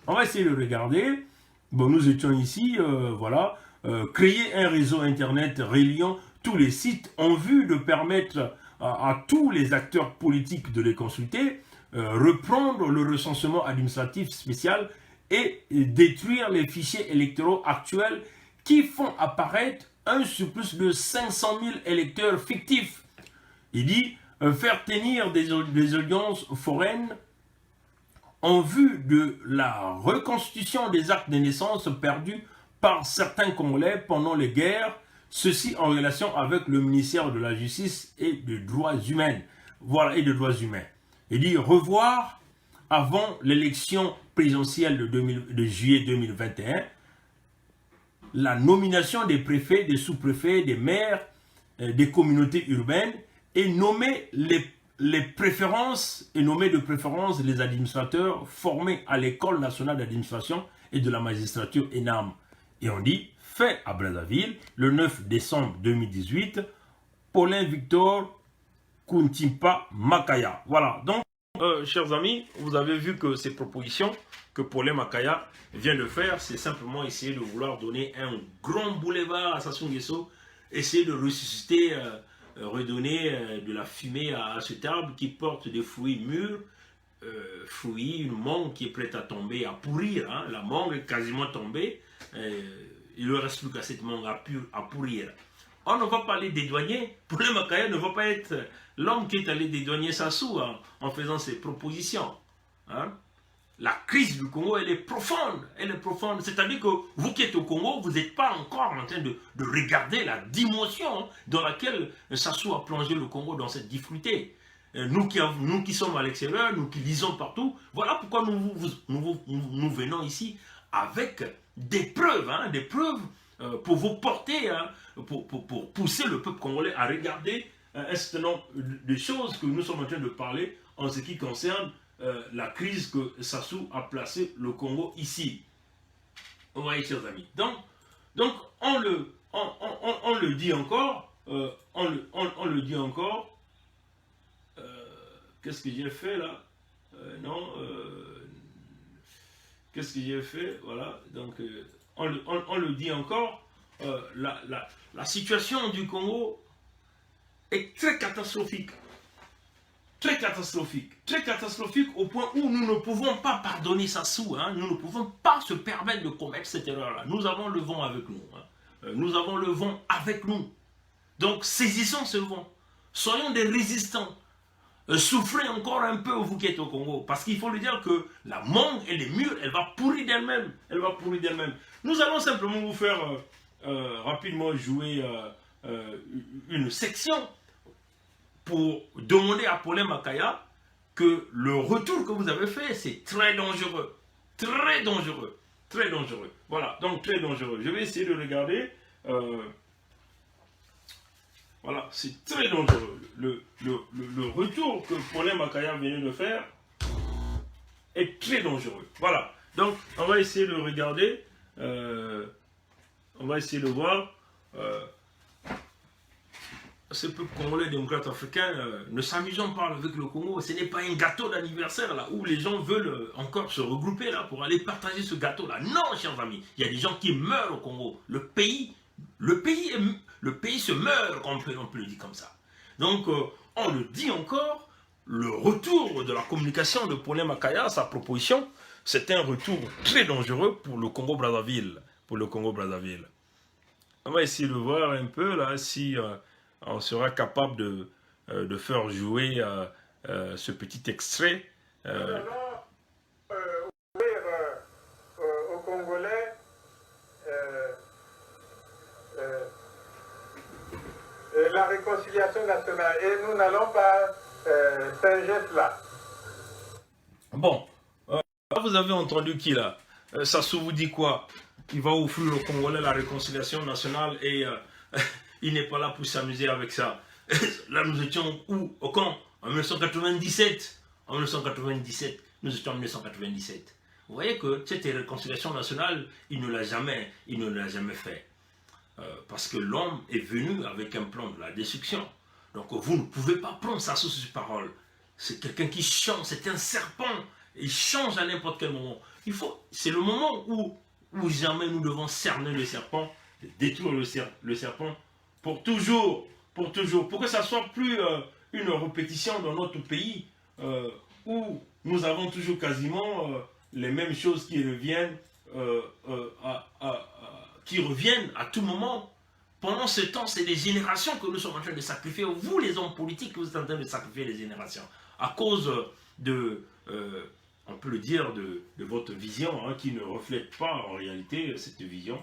on va essayer de regarder. Bon, nous étions ici, voilà, créer un réseau Internet reliant tous les sites en vue de permettre à tous les acteurs politiques de les consulter, reprendre le recensement administratif spécial et détruire les fichiers électoraux actuels qui font apparaître un surplus de 500 000 électeurs fictifs. Il dit faire tenir des audiences foraines en vue de la reconstitution des actes de naissance perdus par certains Congolais pendant les guerres, ceci en relation avec le ministère de la Justice et des Droits humains. Voilà, et des Droits humains. Il dit revoir avant l'élection présidentielle de juillet 2021 la nomination des préfets, des sous-préfets, des maires, des communautés urbaines et nommer les préférences et nommer de préférence les administrateurs formés à l'École nationale d'administration et de la magistrature ENAM. Et on dit, fait à Brazzaville, le 9 décembre 2018, Paulin Victor Kuntimpa Makaya. Voilà, donc, chers amis, vous avez vu que ces propositions que Paulin Makaya vient de faire, c'est simplement essayer de vouloir donner un grand boulevard à Sassou Nguesso, essayer de ressusciter, redonner de la fumée à cet arbre qui porte des fruits mûrs, fruits, une mangue qui est prête à tomber, à pourrir. Hein. La mangue est quasiment tombée, il ne reste plus qu'à cette mangue à pourrir. On ne va pas aller dédouaner. Paulin Makaya ne va pas être l'homme qui est allé dédouaner Sassou en faisant ses propositions. Hein. La crise du Congo, elle est profonde. Elle est profonde. C'est-à-dire que vous qui êtes au Congo, vous n'êtes pas encore en train de regarder la dimension dans laquelle Sassou a plongé le Congo dans cette difficulté. Nous qui sommes à l'extérieur, nous qui lisons partout, voilà pourquoi nous venons ici avec des preuves, hein, des preuves pour vous porter, hein, pour pousser le peuple congolais à regarder un certain nombre de choses que nous sommes en train de parler en ce qui concerne la crise que Sassou a placé le Congo ici. Vous voyez, chers amis. Donc on le dit encore, on le dit encore. Qu'est-ce que j'ai fait là? Qu'est-ce que j'ai fait? Voilà. Donc on le dit encore. la situation du Congo est très catastrophique. Très catastrophique au point où nous ne pouvons pas pardonner Sassou. Hein. Nous ne pouvons pas se permettre de commettre cette erreur-là. Nous avons le vent avec nous. Hein. Nous avons le vent avec nous. Donc saisissons ce vent. Soyons des résistants. Souffrez encore un peu vous qui êtes au Congo. Parce qu'il faut lui dire que la mangue et les murs, elle va pourrir d'elle-même. Elle va pourrir d'elle-même. Nous allons simplement vous faire rapidement jouer une section pour demander à Paulin Makaya que le retour que vous avez fait, c'est très dangereux. Très dangereux. Très dangereux. Voilà, donc très dangereux. Je vais essayer de regarder. Voilà, c'est très dangereux. Le retour que Paulin Makaya vient de faire est très dangereux. Voilà, donc on va essayer de regarder. On va essayer de voir. Ce peuple congolais démocrate africain, ne s'amusons pas avec le Congo. Ce n'est pas un gâteau d'anniversaire là où les gens veulent encore se regrouper là pour aller partager ce gâteau là. Non, chers amis, il y a des gens qui meurent au Congo. Le pays se meurt, on peut le dire comme ça. Donc, on le dit encore, le retour de la communication de Paulin Makaya, sa proposition, c'est un retour très dangereux pour le Congo-Brazzaville. On va essayer de voir un peu là si on sera capable de faire jouer ce petit extrait. Nous allons ouvrir aux Congolais la réconciliation nationale et nous n'allons pas singer cela. Bon, vous avez entendu qui là? Sassou vous dit quoi? Il va offrir aux Congolais la réconciliation nationale et il n'est pas là pour s'amuser avec ça. Là, nous étions où? Au camp? En 1997. En 1997. Nous étions en 1997. Vous voyez que cette réconciliation nationale, il ne l'a jamais fait. Parce que l'homme est venu avec un plan de la destruction. Donc vous ne pouvez pas prendre ça sous ses paroles. C'est quelqu'un qui change, c'est un serpent. Il change à n'importe quel moment. C'est le moment où jamais nous devons cerner le serpent, détruire le serpent pour toujours, pour que ça soit plus une répétition dans notre pays où nous avons toujours quasiment les mêmes choses qui reviennent à tout moment. Pendant ce temps, c'est des générations que nous sommes en train de sacrifier. Vous, les hommes politiques, vous êtes en train de sacrifier les générations à cause de, on peut le dire, de votre vision qui ne reflète pas en réalité cette vision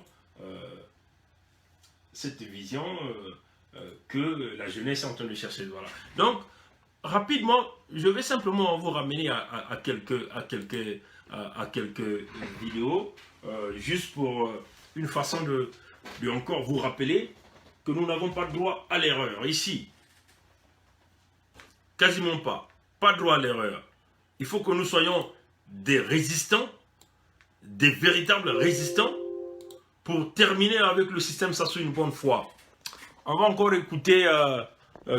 que la jeunesse est en train de chercher. Voilà. Donc, rapidement, je vais simplement vous ramener à quelques vidéos, juste pour une façon de encore vous rappeler que nous n'avons pas de droit à l'erreur. Ici, quasiment pas. Pas de droit à l'erreur. Il faut que nous soyons des résistants, des véritables résistants, pour terminer avec le système Sassou une bonne fois. On va encore écouter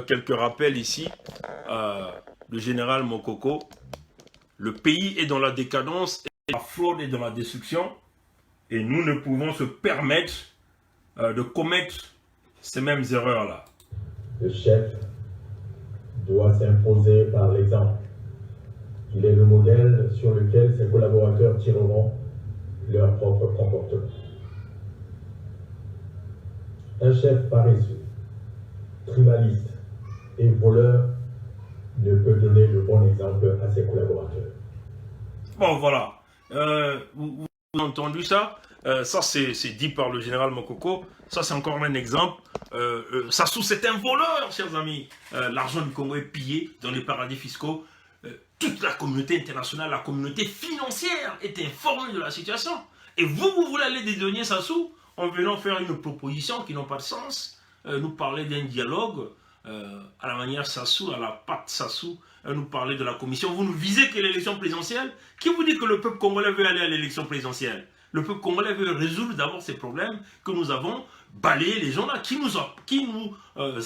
quelques rappels ici. Le général Mokoko. Le pays est dans la décadence, et la fraude est dans la destruction. Et nous ne pouvons se permettre de commettre ces mêmes erreurs-là. Le chef doit s'imposer par l'exemple. Il est le modèle sur lequel ses collaborateurs tireront leur propre comportement. Un chef paresseux, tribaliste et voleur ne peut donner le bon exemple à ses collaborateurs. Bon, voilà. Vous avez entendu ça? Ça, c'est dit par le général Mokoko. Ça, c'est encore un exemple. Sassou, c'est un voleur, chers amis. L'argent du Congo est pillé dans les paradis fiscaux. Toute la communauté internationale, la communauté financière est informée de la situation. Et vous voulez aller dédouaner Sassou en venant faire une proposition qui n'a pas de sens. Nous parler d'un dialogue à la manière Sassou, à la patte Sassou. Nous parler de la commission. Vous ne visez que l'élection présidentielle. Qui vous dit que le peuple congolais veut aller à l'élection présidentielle? Le peuple congolais veut résoudre d'abord ces problèmes que nous avons, balayer les gens là qui nous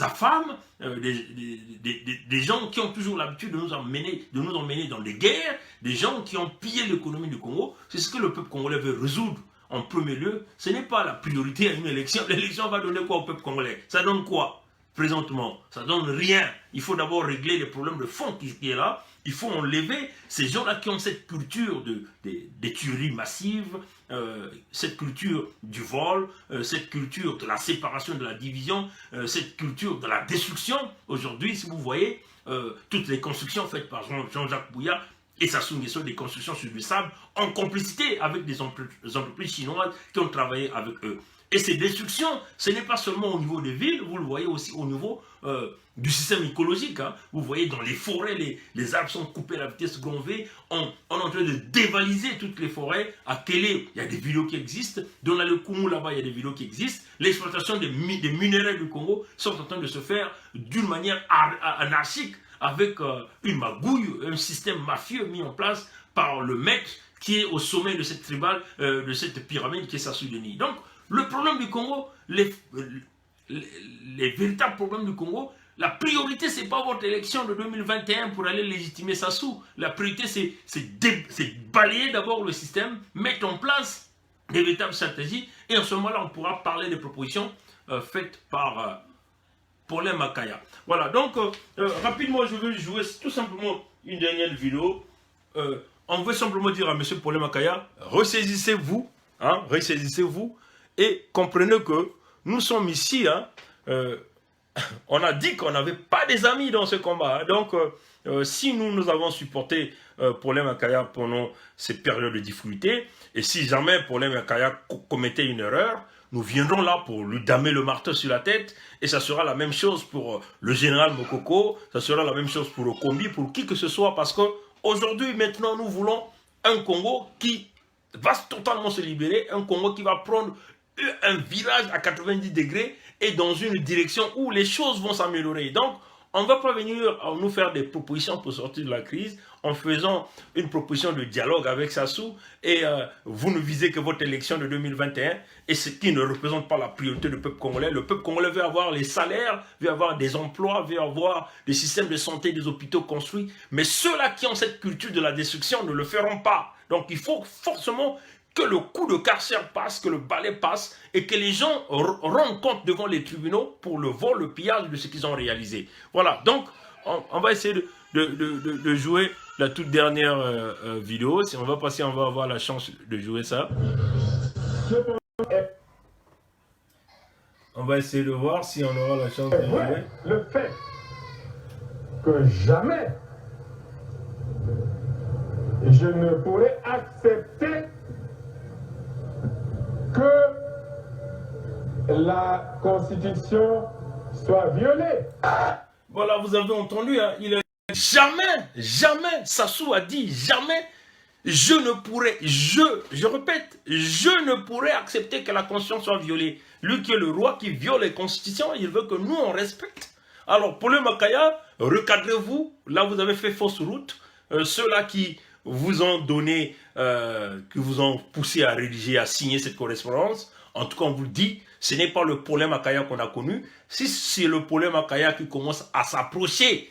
affament, des gens qui ont toujours l'habitude de nous emmener dans des guerres, des gens qui ont pillé l'économie du Congo. C'est ce que le peuple congolais veut résoudre. en premier lieu, ce n'est pas la priorité à une élection. L'élection va donner quoi au peuple congolais? Ça donne quoi présentement? Ça donne rien. Il faut d'abord régler les problèmes de fond qui est là. Il faut enlever ces gens-là qui ont cette culture des tueries massives, cette culture du vol, cette culture de la séparation, de la division, cette culture de la destruction. Aujourd'hui, si vous voyez, toutes les constructions faites par Jean-Jacques Bouya et Sassou Nguesso, des constructions sur du sable, en complicité avec des entreprises chinoises qui ont travaillé avec eux. Et ces destructions, ce n'est pas seulement au niveau des villes, vous le voyez aussi au niveau du système écologique. Hein. Vous voyez dans les forêts, les arbres sont coupés à la vitesse grand V. On est en train de dévaliser toutes les forêts. À Kélé, il y a des vidéos qui existent. Dans le Koumou, là-bas, il y a des vidéos qui existent. L'exploitation des minerais du Congo sont en train de se faire d'une manière anarchique, avec une magouille, un système mafieux mis en place par le maître qui est au sommet de cette tribale, de cette pyramide qui est Sassou Nguesso. Donc, le problème du Congo, les véritables problèmes du Congo, la priorité, ce n'est pas votre élection de 2021 pour aller légitimer Sassou. La priorité, c'est balayer d'abord le système, mettre en place des véritables stratégies, et en ce moment-là, on pourra parler des propositions faites par Paulin Makaya. Voilà, donc rapidement, je veux jouer tout simplement une dernière vidéo. On veut simplement dire à M. Paulin Makaya, ressaisissez-vous, hein, ressaisissez-vous, et comprenez que nous sommes ici, hein, on a dit qu'on n'avait pas des amis dans ce combat. Hein, donc, si nous avons supporté Paulin Makaya pendant ces périodes de difficulté, et si jamais Paulin Makaya commettait une erreur, nous viendrons là pour lui damer le marteau sur la tête, et ça sera la même chose pour le général Mokoko, ça sera la même chose pour Okombi, pour qui que ce soit, parce qu'aujourd'hui, maintenant, nous voulons un Congo qui va totalement se libérer, un Congo qui va prendre un virage à 90 degrés et dans une direction où les choses vont s'améliorer. Donc, on ne va pas venir nous faire des propositions pour sortir de la crise en faisant une proposition de dialogue avec Sassou et vous ne visez que votre élection de 2021 et ce qui ne représente pas la priorité du peuple congolais. Le peuple congolais veut avoir les salaires, veut avoir des emplois, veut avoir des systèmes de santé, des hôpitaux construits. Mais ceux-là qui ont cette culture de la destruction ne le feront pas. Donc, il faut forcément que le coup de carcère passe, que le balai passe et que les gens rendent compte devant les tribunaux pour le vol, le pillage de ce qu'ils ont réalisé. Voilà, donc on va essayer de jouer la toute dernière vidéo. Si on va passer, on va avoir la chance de jouer ça. On va essayer de voir si on aura la chance de jouer. Le fait que jamais je ne pourrais accepter que la Constitution soit violée. Voilà, vous avez entendu, hein, il a jamais, Sassou a dit jamais, je ne pourrais, je répète, je ne pourrais accepter que la Constitution soit violée. Lui qui est le roi, qui viole les constitutions, il veut que nous on respecte. Alors, Paulin Makaya, recadrez-vous, là vous avez fait fausse route, ceux-là qui vous ont donné, qui vous ont poussé à rédiger, à signer cette correspondance. En tout cas, on vous le dit, ce n'est pas le Paulin Makaya qu'on a connu. Si c'est le Paulin Makaya qui commence à s'approcher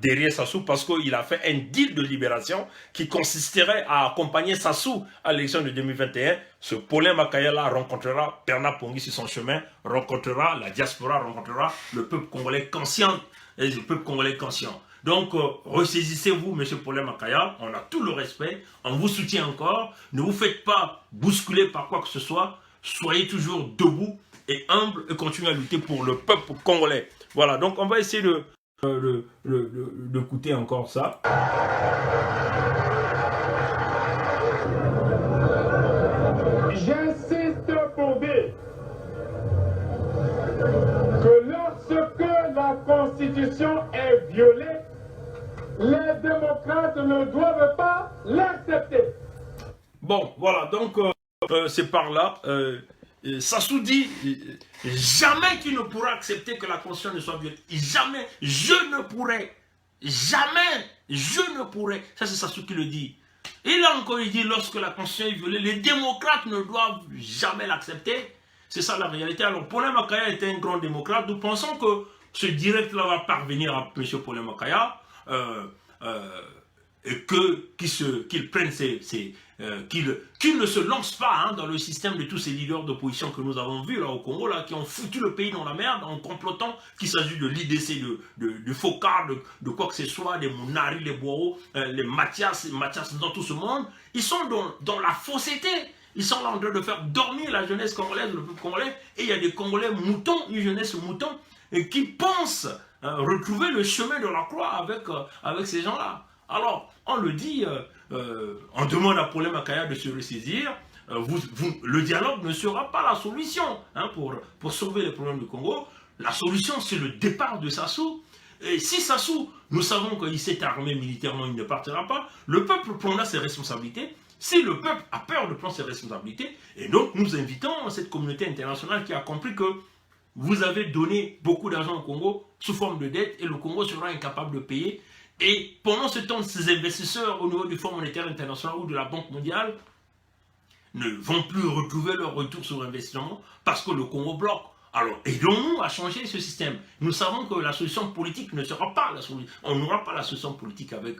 derrière Sassou, parce qu'il a fait un deal de libération qui consisterait à accompagner Sassou à l'élection de 2021, ce Paulin Makaya-là rencontrera Bernard Pongui sur son chemin, rencontrera la diaspora, rencontrera le peuple congolais conscient, et le peuple congolais conscient. Donc, ressaisissez-vous, M. Paulin Makaya, on a tout le respect, on vous soutient encore, ne vous faites pas bousculer par quoi que ce soit, soyez toujours debout et humble et continuez à lutter pour le peuple congolais. Voilà, donc on va essayer d'écouter encore ça. J'insiste pour dire que lorsque la Constitution est violée, les démocrates ne doivent pas l'accepter. Bon, voilà, donc c'est par là. Sassou dit jamais tu ne pourras accepter que la Constitution ne soit violée. Jamais, je ne pourrai. Jamais, je ne pourrai. Ça, c'est Sassou qui le dit. Et là encore, il dit lorsque la Constitution est violée, les démocrates ne doivent jamais l'accepter. C'est ça la réalité. Alors, Paulin Makaya était un grand démocrate. Nous pensons que ce direct-là va parvenir à M. Paulin Makaya. Et qu'il prenne qu'il ne se lance pas dans le système de tous ces leaders d'opposition que nous avons vus là au Congo, là, qui ont foutu le pays dans la merde en complotant qu'il s'agit de l'IDC, de Focard, de quoi que ce soit, des Mounari, les Boao, les Mathias dans tout ce monde. Ils sont dans la fausseté. Ils sont là en train de faire dormir la jeunesse congolaise, le peuple congolais, et il y a des Congolais moutons, une jeunesse mouton, qui pensent retrouver le chemin de la croix avec ces gens-là. Alors, on le dit, on demande à Paul Makaya de se ressaisir. Le dialogue ne sera pas la solution pour sauver les problèmes du Congo. La solution, c'est le départ de Sassou. Et si Sassou, nous savons qu'il s'est armé militairement, il ne partira pas, le peuple prendra ses responsabilités. Si le peuple a peur de prendre ses responsabilités, et donc nous invitons cette communauté internationale qui a compris que vous avez donné beaucoup d'argent au Congo sous forme de dette et le Congo sera incapable de payer. Et pendant ce temps, ces investisseurs au niveau du Fonds monétaire international ou de la Banque mondiale ne vont plus retrouver leur retour sur investissement parce que le Congo bloque. Alors, aidons-nous à changer ce système. Nous savons que la solution politique ne sera pas la solution. On n'aura pas la solution politique avec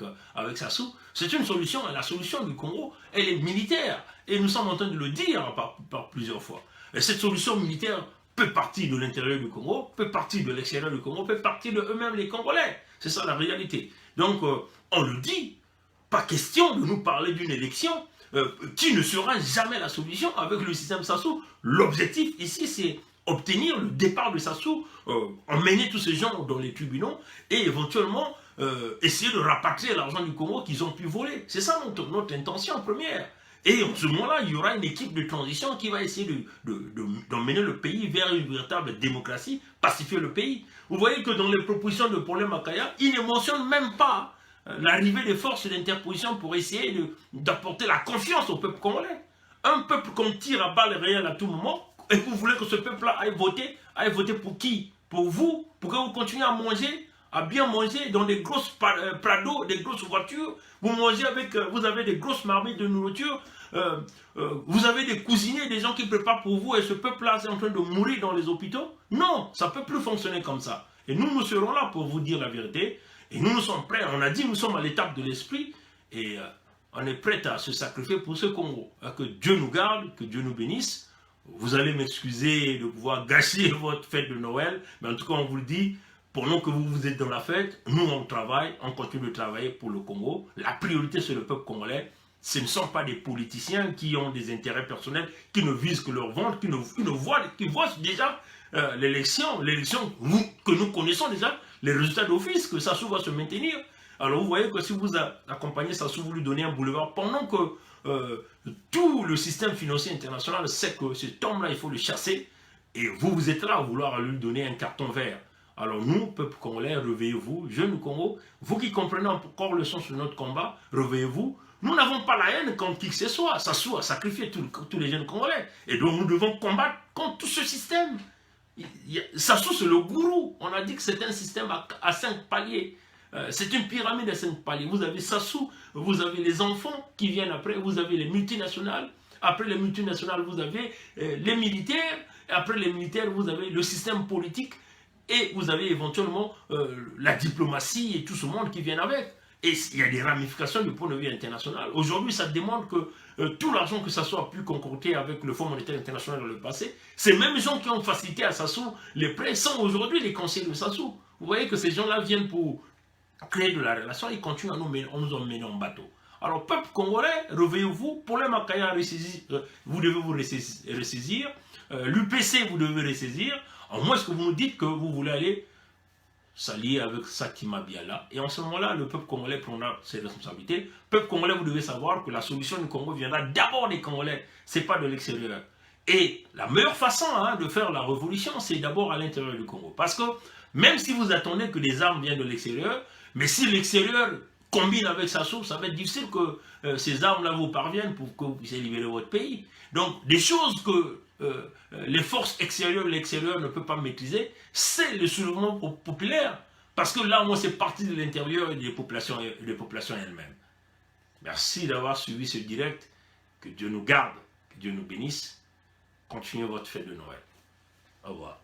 Sassou. C'est une solution, et la solution du Congo, elle est militaire. Et nous sommes en train de le dire par plusieurs fois. Et cette solution militaire peut partir de l'intérieur du Congo, peut partir de l'extérieur du Congo, peut partir de eux-mêmes les Congolais. C'est ça la réalité. Donc, on le dit, pas question de nous parler d'une élection qui ne sera jamais la solution avec le système Sassou. L'objectif ici, c'est obtenir le départ de Sassou, emmener tous ces gens dans les tribunaux et éventuellement essayer de rapatrier l'argent du Congo qu'ils ont pu voler. C'est ça notre intention première. Et en ce moment-là, il y aura une équipe de transition qui va essayer d'emmener le pays vers une véritable démocratie, pacifier le pays. Vous voyez que dans les propositions de Paul Makaya, il ne mentionne même pas l'arrivée des forces d'interposition pour essayer d'apporter la confiance au peuple congolais. Un peuple qu'on tire à balles réelles à tout moment, et vous voulez que ce peuple-là aille voter pour qui? Pour vous? Pour que vous continuez à manger, à bien manger dans des grosses prados, des grosses voitures. Vous mangez vous avez des grosses marmites de nourriture. Vous avez des cuisiniers, des gens qui préparent pour vous et ce peuple-là est en train de mourir dans les hôpitaux. Non, ça ne peut plus fonctionner comme ça. Et nous serons là pour vous dire la vérité. Et nous sommes prêts. On a dit nous sommes à l'étape de l'esprit. Et on est prêts à se sacrifier pour ce Congo. Que Dieu nous garde, que Dieu nous bénisse. Vous allez m'excuser de pouvoir gâcher votre fête de Noël. Mais en tout cas, on vous le dit, pendant que vous êtes dans la fête, nous on travaille, on continue de travailler pour le Congo. La priorité c'est le peuple congolais. Ce ne sont pas des politiciens qui ont des intérêts personnels, qui ne visent que leur ventre, qui voient déjà l'élection que nous connaissons déjà, les résultats d'office, que Sassou va se maintenir. Alors vous voyez que si vous accompagnez Sassou, vous lui donnez un boulevard, pendant que tout le système financier international sait que cet homme-là, il faut le chasser, et vous êtes là à vouloir lui donner un carton vert. Alors nous, peuple congolais, réveillez-vous, jeunes Congo, vous qui comprenez encore le sens de notre combat, réveillez-vous. Nous n'avons pas la haine contre qui que ce soit. Sassou a sacrifié tous les jeunes Congolais. Et donc nous devons combattre contre tout ce système. Sassou, c'est le gourou. On a dit que c'est un système à 5 paliers. C'est une pyramide à 5 paliers. Vous avez Sassou, vous avez les enfants qui viennent après, vous avez les multinationales. Après les multinationales, vous avez les militaires. Et après les militaires, vous avez le système politique. Et vous avez éventuellement la diplomatie et tout ce monde qui vient avec. Et il y a des ramifications du point de vue international. Aujourd'hui, ça demande que tout l'argent que Sassou a pu concocter avec le Fonds monétaire international dans le passé, ces mêmes gens qui ont facilité à Sassou les prêts sont aujourd'hui les conseillers de Sassou. Vous voyez que ces gens-là viennent pour créer de la relation, ils continuent à nous emmener en bateau. Alors, peuple congolais, réveillez-vous. Pour les Makaya, vous devez vous ressaisir. L'UPC, vous devez ressaisir. À moins que vous nous dites que vous voulez aller s'allier avec Sakima Biala. Et en ce moment-là, le peuple congolais prendra ses responsabilités. Le peuple congolais, vous devez savoir que la solution du Congo viendra d'abord des Congolais. Ce n'est pas de l'extérieur. Et la meilleure façon de faire la révolution, c'est d'abord à l'intérieur du Congo. Parce que même si vous attendez que des armes viennent de l'extérieur, mais si l'extérieur combine avec Sassou, ça va être difficile que ces armes-là vous parviennent pour que vous puissiez libérer votre pays. Donc, des choses que les forces extérieures, l'extérieur ne peut pas maîtriser, c'est le soulèvement populaire. Parce que là, moi, c'est parti de l'intérieur et des populations elles-mêmes. Merci d'avoir suivi ce direct. Que Dieu nous garde, que Dieu nous bénisse. Continuez votre fête de Noël. Au revoir.